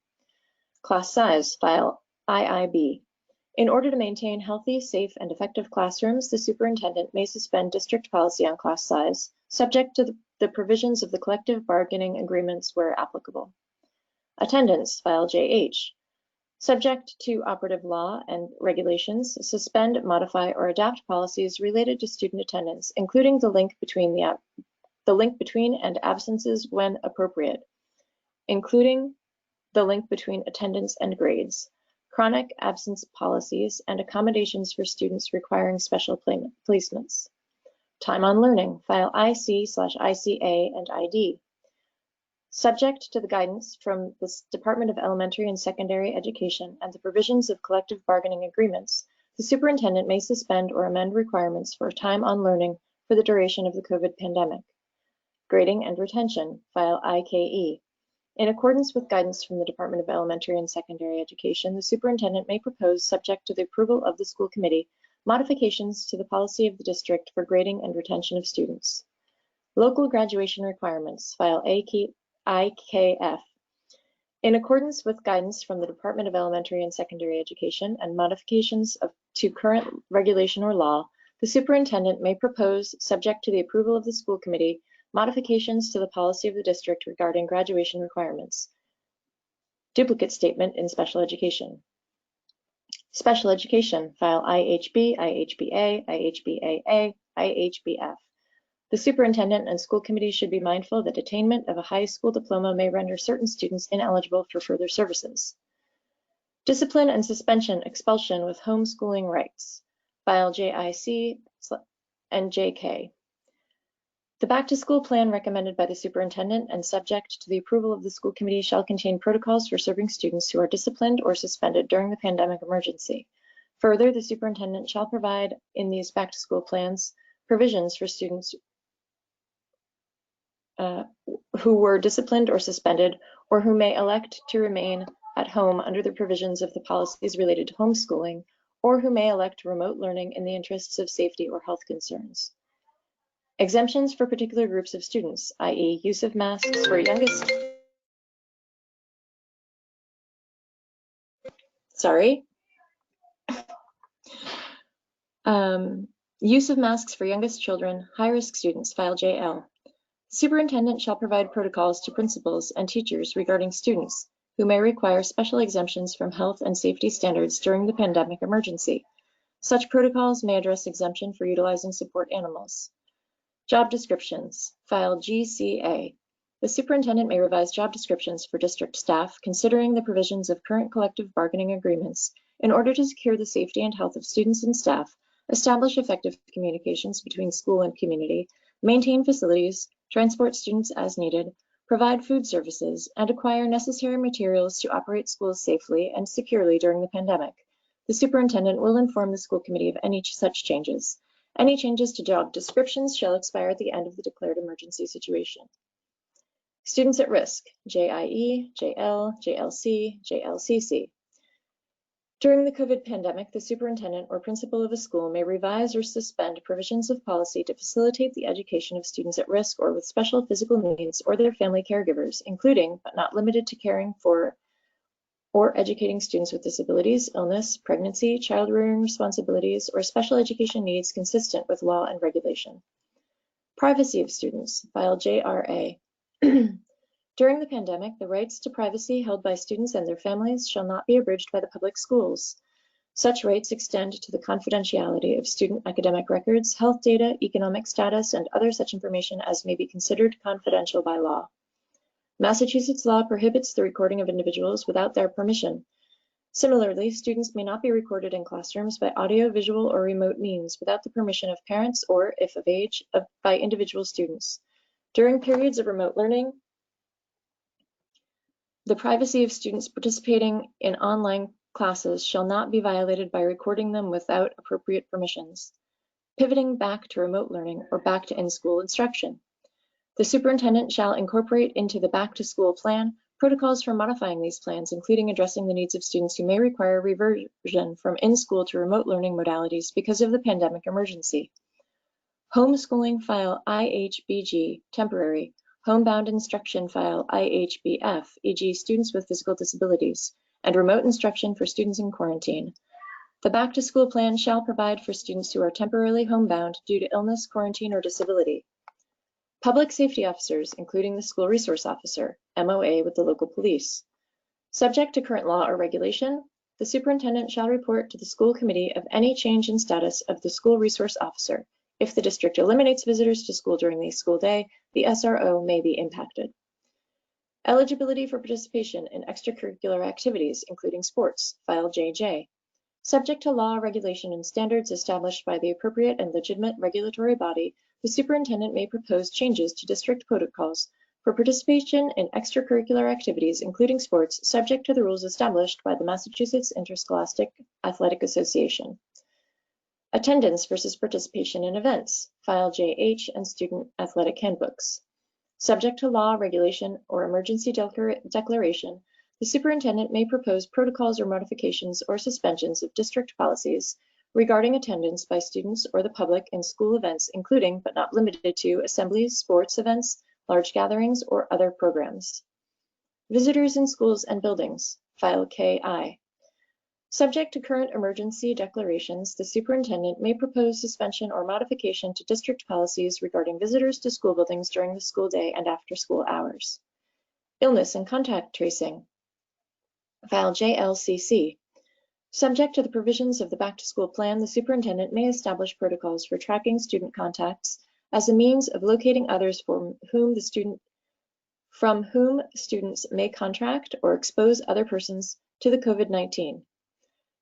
Class size, file IIB. In order to maintain healthy, safe, and effective classrooms, the superintendent may suspend district policy on class size, subject to the provisions of the collective bargaining agreements where applicable. Attendance, file JH. Subject to operative law and regulations, suspend, modify, or adapt policies related to student attendance, including the link between and absences when appropriate, including the link between attendance and grades, chronic absence policies, and accommodations for students requiring special placements. Time on learning, file IC/ICA and ID. Subject to the guidance from the Department of Elementary and Secondary Education and the provisions of collective bargaining agreements, the superintendent may suspend or amend requirements for time on learning for the duration of the COVID pandemic. Grading and retention, file IKE. In accordance with guidance from the Department of Elementary and Secondary Education, the superintendent may propose, subject to the approval of the school committee, modifications to the policy of the district for grading and retention of students. Local graduation requirements, file IKF. In accordance with guidance from the Department of Elementary and Secondary Education and modifications to current regulation or law, the superintendent may propose, subject to the approval of the school committee, modifications to the policy of the district regarding graduation requirements. Duplicate statement in special education. Special education, file IHB, IHBA, IHBAA, IHBF. The superintendent and school committee should be mindful that attainment of a high school diploma may render certain students ineligible for further services. Discipline and suspension, expulsion with homeschooling rights, file JIC and JK. The back-to-school plan recommended by the superintendent and subject to the approval of the school committee shall contain protocols for serving students who are disciplined or suspended during the pandemic emergency. Further, the superintendent shall provide in these back-to-school plans provisions for students who were disciplined or suspended, or who may elect to remain at home under the provisions of the policies related to homeschooling, or who may elect remote learning in the interests of safety or health concerns. Exemptions for particular groups of students, i.e. use of masks for youngest. Use of masks for youngest children, high-risk students, file JL. Superintendent shall provide protocols to principals and teachers regarding students who may require special exemptions from health and safety standards during the pandemic emergency. Such protocols may address exemption for utilizing support animals. Job descriptions, file GCA. The superintendent may revise job descriptions for district staff, considering the provisions of current collective bargaining agreements, in order to secure the safety and health of students and staff, establish effective communications between school and community, maintain facilities, transport students as needed, provide food services, and acquire necessary materials to operate schools safely and securely during the pandemic. The superintendent will inform the school committee of any such changes. Any changes to job descriptions shall expire at the end of the declared emergency situation. Students at risk, JIE, JL, JLC, JLCC. During the COVID pandemic, the superintendent or principal of a school may revise or suspend provisions of policy to facilitate the education of students at risk or with special physical needs or their family caregivers, including, but not limited to, caring for or educating students with disabilities, illness, pregnancy, child rearing responsibilities, or special education needs consistent with law and regulation. Privacy of students, file JRA. During the pandemic, the rights to privacy held by students and their families shall not be abridged by the public schools. Such rights extend to the confidentiality of student academic records, health data, economic status, and other such information as may be considered confidential by law. Massachusetts law prohibits the recording of individuals without their permission. Similarly, students may not be recorded in classrooms by audio, visual, or remote means without the permission of parents or, if of age, by individual students. During periods of remote learning, the privacy of students participating in online classes shall not be violated by recording them without appropriate permissions. Pivoting back to remote learning or back to in-school instruction. The superintendent shall incorporate into the back-to-school plan protocols for modifying these plans, including addressing the needs of students who may require reversion from in-school to remote learning modalities because of the pandemic emergency. Homeschooling file IHBG, temporary. Homebound instruction file IHBF, e.g. students with physical disabilities, and remote instruction for students in quarantine. The back-to-school plan shall provide for students who are temporarily homebound due to illness, quarantine, or disability. Public safety officers, including the school resource officer, MOA with the local police. Subject to current law or regulation, the superintendent shall report to the school committee of any change in status of the school resource officer. If the district eliminates visitors to school during the school day, the SRO may be impacted. Eligibility for participation in extracurricular activities, including sports, file JJ. Subject to law, regulation, and standards established by the appropriate and legitimate regulatory body, the superintendent may propose changes to district protocols for participation in extracurricular activities, including sports, subject to the rules established by the Massachusetts Interscholastic Athletic Association. Attendance versus participation in events, file JH and student athletic handbooks. Subject to law, regulation, or emergency declaration, the superintendent may propose protocols or modifications or suspensions of district policies regarding attendance by students or the public in school events, including but not limited to assemblies, sports events, large gatherings, or other programs. Visitors in schools and buildings, file KI. Subject to current emergency declarations, the superintendent may propose suspension or modification to district policies regarding visitors to school buildings during the school day and after school hours. Illness and contact tracing, file JLCC. Subject to the provisions of the back-to-school plan, the superintendent may establish protocols for tracking student contacts as a means of locating others from whom students may contract or expose other persons to the COVID-19.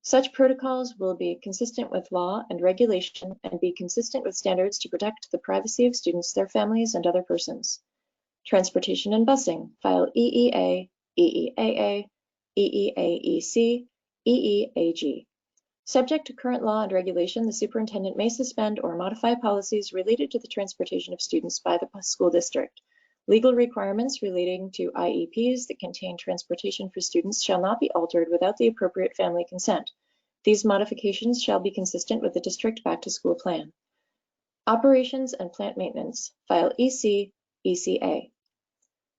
Such protocols will be consistent with law and regulation and be consistent with standards to protect the privacy of students, their families, and other persons. Transportation and busing, file EEA, EEAA, EEAEC, EEAG. Subject to current law and regulation, the superintendent may suspend or modify policies related to the transportation of students by the school district. Legal requirements relating to IEPs that contain transportation for students shall not be altered without the appropriate family consent. These modifications shall be consistent with the district back-to-school plan. Operations and plant maintenance, file EC, ECA.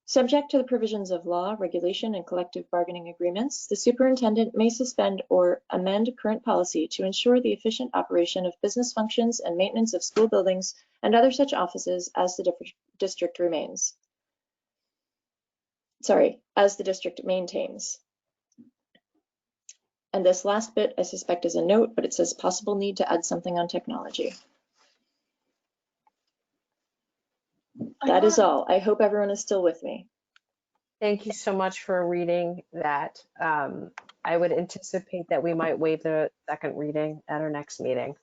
Subject to the provisions of law, regulation, and collective bargaining agreements, the superintendent may suspend or amend current policy to ensure the efficient operation of business functions and maintenance of school buildings and other such offices as the district maintains. And this last bit, I suspect, is a note, but it says possible need to add something on technology. That is all. I hope everyone is still with me. Thank you so much for reading that. I would anticipate that we might waive the second reading at our next meeting,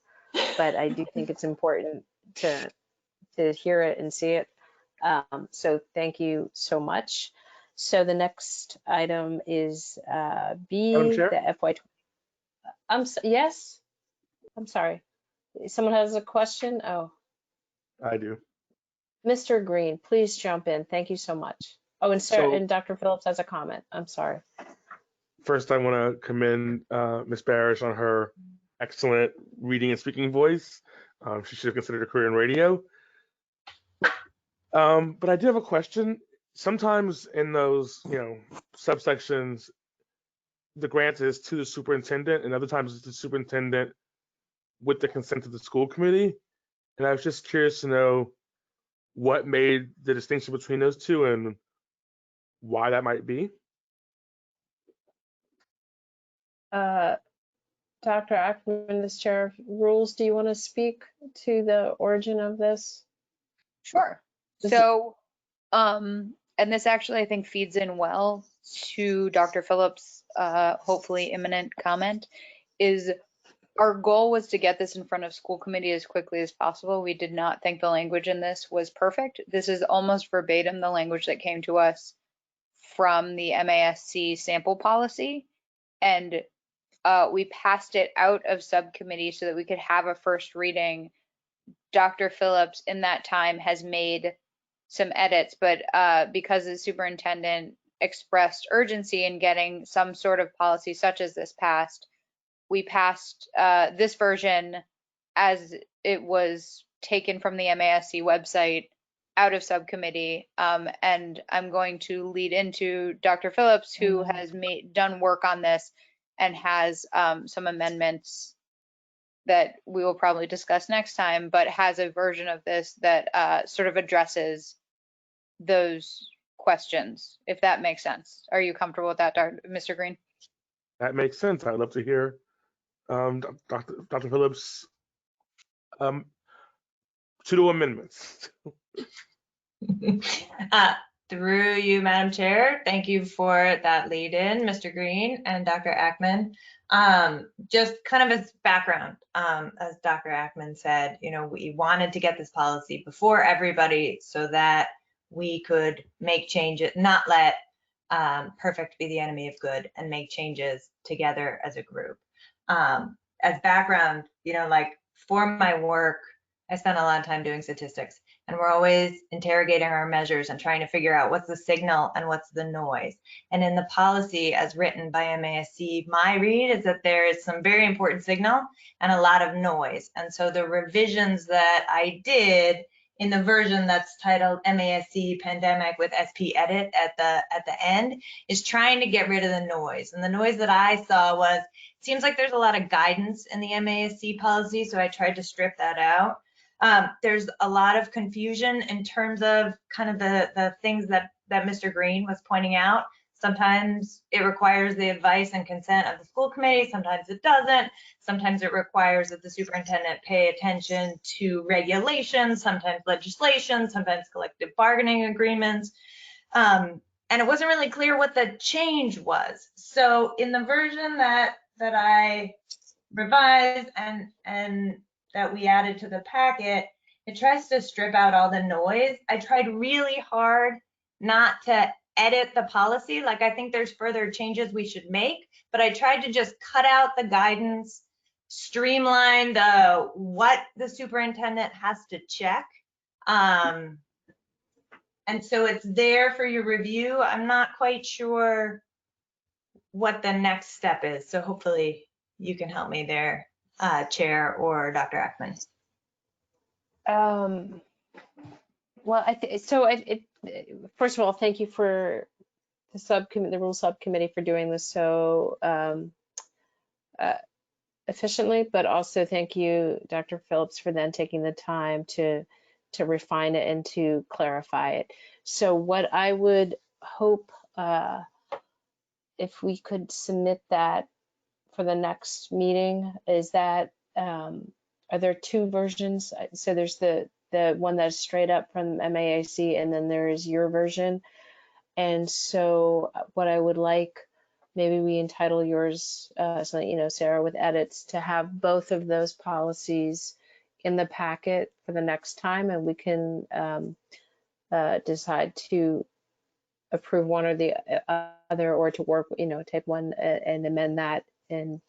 but I do think it's important to hear it and see it. So thank you so much. So the next item is B, the FY. Yes, I'm sorry. Someone has a question? Oh, I do. Mr. Green, please jump in. Thank you so much. Oh, and Sarah, and Dr. Phillips has a comment. I'm sorry. First, I want to commend Ms. Barish on her excellent reading and speaking voice. She should have considered a career in radio. But I do have a question. Sometimes in those, subsections, the grant is to the superintendent, and other times it's the superintendent with the consent of the school committee. And I was just curious to know what made the distinction between those two and why that might be? Dr. Ackman, as chair of rules, do you want to speak to the origin of this? Sure. So, and this actually I think feeds in well to Dr. Phillips' hopefully imminent comment, is our goal was to get this in front of school committee as quickly as possible. We did not think the language in this was perfect. This is almost verbatim the language that came to us from the MASC sample policy, and we passed it out of subcommittee so that we could have a first reading. Dr. Phillips in that time has made some edits, but because the superintendent expressed urgency in getting some sort of policy such as this passed, we passed this version as it was taken from the MASC website out of subcommittee. And I'm going to lead into Dr. Phillips, who has done work on this and has some amendments that we will probably discuss next time, but has a version of this that sort of addresses those questions, if that makes sense. Are you comfortable with that, Mr. Green? That makes sense. I'd love to hear Dr. Phillips' pseudo amendments. Through you, Madam Chair, thank you for that lead in, Mr. Green and Dr. Ackman. Just kind of as background, as Dr. Ackman said, you know, we wanted to get this policy before everybody so that we could make changes, not let perfect be the enemy of good, and make changes together as a group. As background, you know, like for my work, I spent a lot of time doing statistics, and we're always interrogating our measures and trying to figure out what's the signal and what's the noise. And in the policy as written by MASC, my read is that there is some very important signal and a lot of noise. And so the revisions that I did in the version that's titled MASC Pandemic with SP Edit at the end is trying to get rid of the noise. And the noise that I saw was, it seems like there's a lot of guidance in the MASC policy, so I tried to strip that out. There's a lot of confusion in terms of kind of the things that Mr. Green was pointing out. Sometimes it requires the advice and consent of the school committee, sometimes it doesn't. Sometimes it requires that the superintendent pay attention to regulations, sometimes legislation, sometimes collective bargaining agreements. And it wasn't really clear what the change was. So in the version that I revised and that we added to the packet, it tries to strip out all the noise. I tried really hard not to edit the policy. Like, I think there's further changes we should make, but I tried to just cut out the guidance, streamline what the superintendent has to check. And so it's there for your review. I'm not quite sure what the next step is. So hopefully you can help me there, Chair or Dr. Ackman. Well, first of all, thank you for the subcommittee, the rules subcommittee, for doing this so efficiently, but also thank you, Dr. Phillips, for then taking the time to refine it and to clarify it. So what I would hope, if we could submit that for the next meeting, is that are there two versions? So there's the one that's straight up from MASC, and then there is your version. And so what I would like, maybe we entitle yours, so you know, Sarah, with edits, to have both of those policies in the packet for the next time, and we can decide to approve one or the other, or to work, you know, take one and amend that. And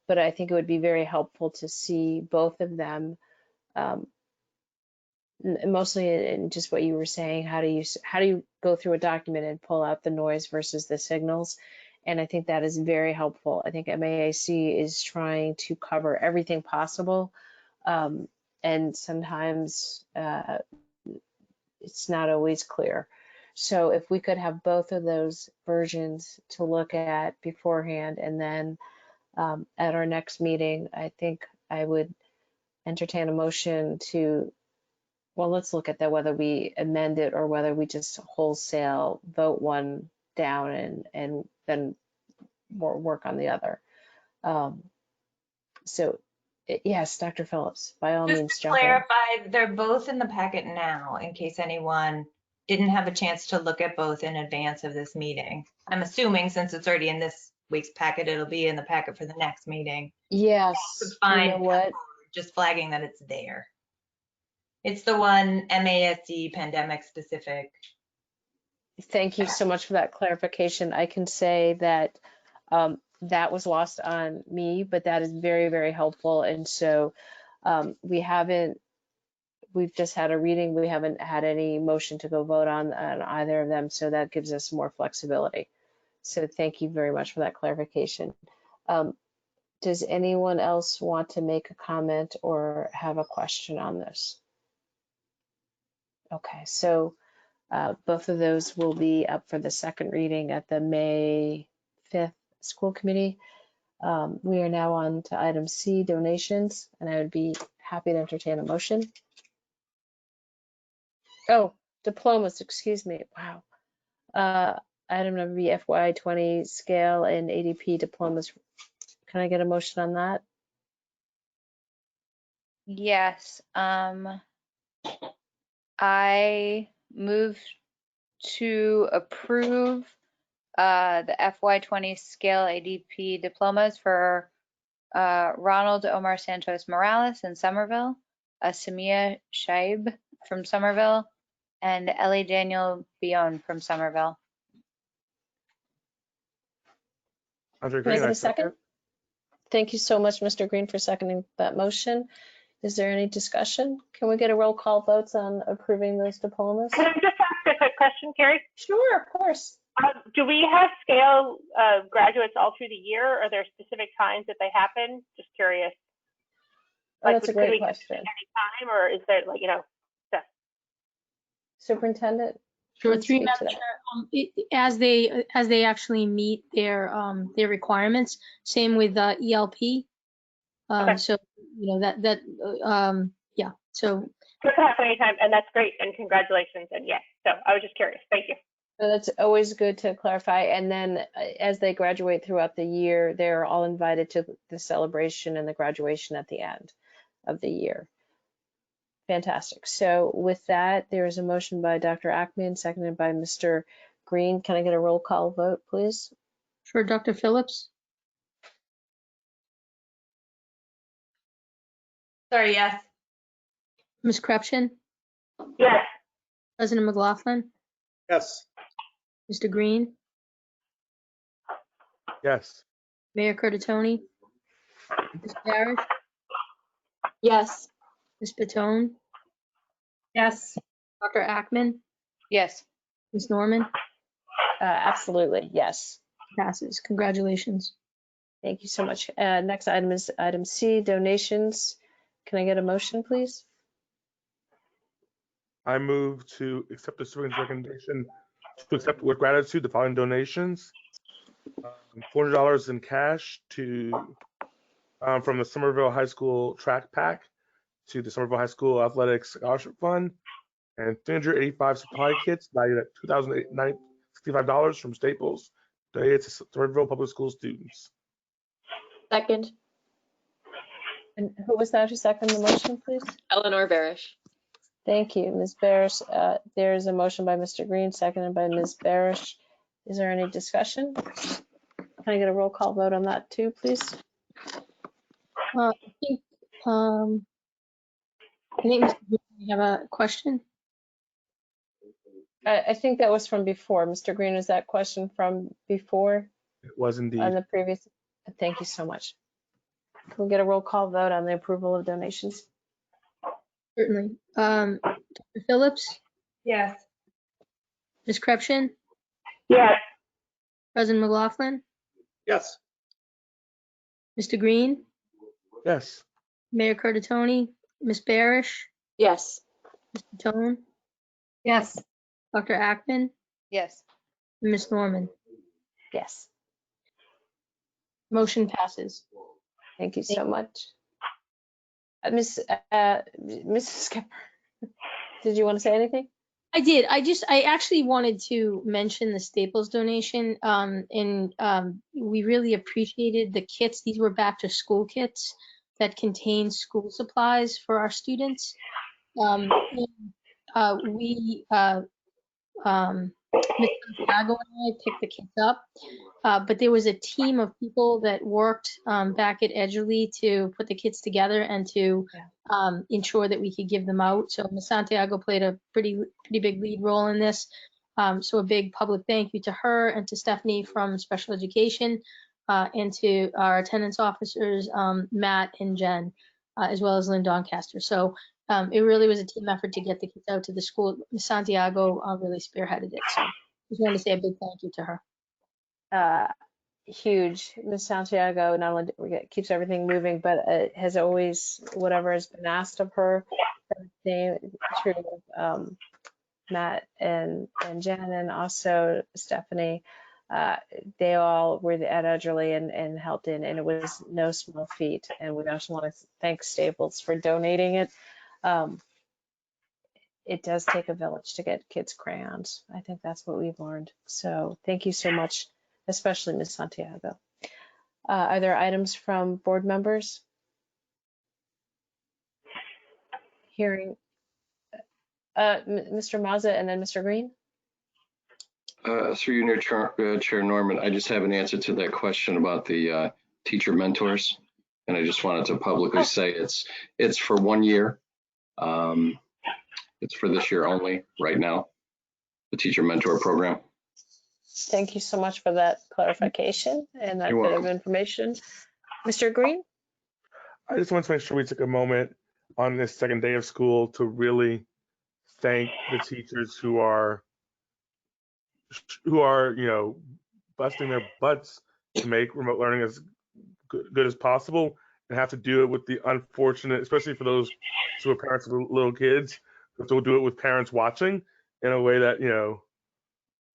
but I think it would be very helpful to see both of them, mostly in just what you were saying. How do you go through a document and pull out the noise versus the signals? And I think that is very helpful. I think MASC is trying to cover everything possible, and sometimes it's not always clear. So if we could have both of those versions to look at beforehand, and then at our next meeting, I think I would entertain a motion to well, let's look at that, whether we amend it or whether we just wholesale vote one down and then work on the other. So yes, Dr. Phillips, by all Just means, to jump in. clarify, they're both in the packet now, in case anyone didn't have a chance to look at both in advance of this meeting. I'm assuming since it's already in this week's packet, it'll be in the packet for the next meeting. Yes, Fine. you know what? Just flagging that it's there. It's the one MASD pandemic specific. Thank you so much for that clarification. I can say that that was lost on me, but that is very, very helpful. And so we've just had a reading. We haven't had any motion to go vote on either of them. So that gives us more flexibility. So thank you very much for that clarification. Does anyone else want to make a comment or have a question on this? Okay, so both of those will be up for the second reading at the May 5th school committee. We are now on to item C, donations, and I would be happy to entertain a motion. Oh, diplomas, excuse me. Wow. Item number B, FY20 scale and ADP diplomas. Can I get a motion on that? Yes. I move to approve the FY20 scale ADP diplomas for Ronald Omar Santos Morales in Somerville, Samia Shaib from Somerville, and Ellie Daniel Bion from Somerville. Can I get a second? Thank you so much, Mr. Green, for seconding that motion. Is there any discussion? Can we get a roll call votes on approving those diplomas? Can I just ask a quick question, Carrie? Sure, of course. Do we have scale graduates all through the year? Or are there specific times that they happen? Just curious. Oh, that's a great question. Any time, or is there stuff? Superintendent? Sure, through as they actually meet their requirements. Same with ELP. Okay. So yeah. So it can happen anytime, and that's great. And congratulations. And yes, so I was just curious. Thank you. So that's always good to clarify. And then as they graduate throughout the year, they're all invited to the celebration and the graduation at the end of the year. Fantastic. So with that, there is a motion by Dr. Ackman, seconded by Mr. Green. Can I get a roll call vote, please? Sure, Dr. Phillips. Sorry, yes. Ms. Krepshin? Yes. President McLaughlin? Yes. Mr. Green? Yes. Mayor Curtatone? Ms. Parrish? Yes. Ms. Patone? Yes. Dr. Ackman? Yes. Ms. Norman? Absolutely, yes. Passes. Congratulations. Thank you so much. Next item is item C, donations. Can I get a motion, please? I move to accept the superintendent's recommendation to accept with gratitude the following donations. $400 in cash to from the Somerville High School Track Pack to the Somerville High School Athletics Scholarship Fund, and 385 supply kits valued at $2,065 from Staples, donated to Somerville Public School students. Second. And who was that who seconded the motion, please? Eleanor Barish. Thank you, Ms. Barish. There is a motion by Mr. Green, seconded by Ms. Barish. Is there any discussion? Can I get a roll call vote on that too, please? I think Mr. Green, you have a question? I think that was from before. Mr. Green, is that question from before? It was indeed. On the previous, thank you so much. Can we get a roll call vote on the approval of donations? Certainly. Dr. Phillips? Yes. Ms. Krepshin? Yes. President McLaughlin? Yes. Mr. Green? Yes. Mayor Curtatone? Ms. Barish? Yes. Ms. Patone? Yes. Dr. Ackman? Yes. Ms. Norman? Yes. Motion passes. Thank you so much. Mrs. Skipper. did you want to say anything? I did. I actually wanted to mention the Staples donation. We really appreciated the kits. These were back to school kits that contain school supplies for our students. Ms. Santiago and I picked the kits up, but there was a team of people that worked back at Edgerly to put the kits together and to ensure that we could give them out. So Ms. Santiago played a pretty big lead role in this. So a big public thank you to her and to Stephanie from Special Education and to our attendance officers, Matt and Jen, as well as Lynn Doncaster. So it really was a team effort to get the kids out to the school. Ms. Santiago really spearheaded it. So just wanted to say a big thank you to her. Huge. Ms. Santiago not only keeps everything moving, but has always, whatever has been asked of her, same true of Matt and Jen, and also Stephanie. They all were at Edgerly and helped in, and it was no small feat. And we also want to thank Staples for donating it. It does take a village to get kids crayons. I think that's what we've learned. So thank you so much, especially Ms. Santiago. Are there items from board members? Hearing Mr. Mazza and then Mr. Green. Through you, Chair Norman, I just have an answer to that question about the teacher mentors. And I just wanted to publicly say it's for 1 year. It's for this year only right now, the teacher mentor program. Thank you so much for that clarification and that bit of information. Mr. Green? I just want to make sure we took a moment on this second day of school to really thank the teachers who are, busting their butts to make remote learning as good as possible, and have to do it with the unfortunate, especially for those who are parents of little kids, have to do it with parents watching in a way that,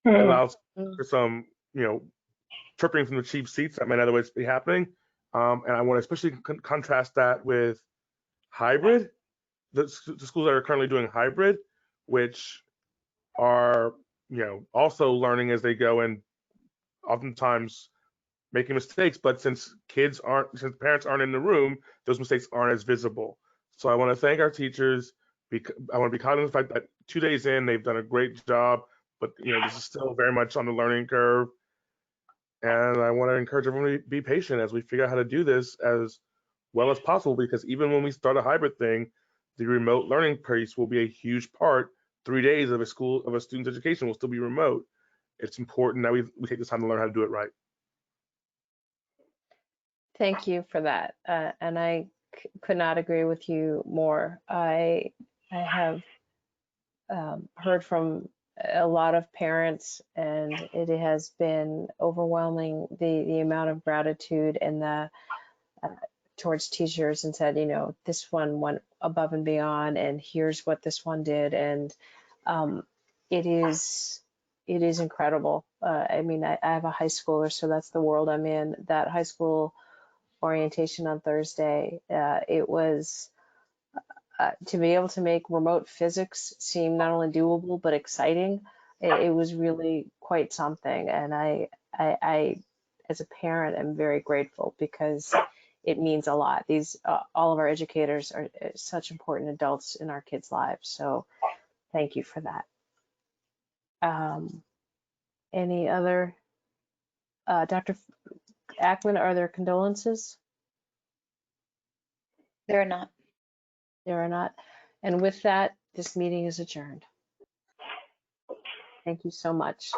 allows for some, tripping from the cheap seats that might otherwise be happening. And I want to especially contrast that with hybrid, the schools that are currently doing hybrid, which are, also learning as they go and oftentimes making mistakes. But since parents aren't in the room, those mistakes aren't as visible. So I want to thank our teachers. I want to be cognizant of the fact that 2 days in, they've done a great job, but this is still very much on the learning curve. And I want to encourage everyone to be patient as we figure out how to do this as well as possible, because even when we start a hybrid thing, the remote learning piece will be a huge part. 3 days of a student's education will still be remote. It's important that we take this time to learn how to do it right. Thank you for that. And I could not agree with you more. I have heard from a lot of parents, and it has been overwhelming, the amount of gratitude and the towards teachers, and said, this one went above and beyond, and here's what this one did. And it is incredible. I mean, I have a high schooler, so that's the world I'm in. That high school orientation on Thursday, it was to be able to make remote physics seem not only doable but exciting. It was really quite something, and I as a parent am very grateful, because it means a lot. These all of our educators are such important adults in our kids' lives, so thank you for that. Any other, Dr. Ackman, are there condolences? There are not. There are not. And with that, this meeting is adjourned. Thank you so much.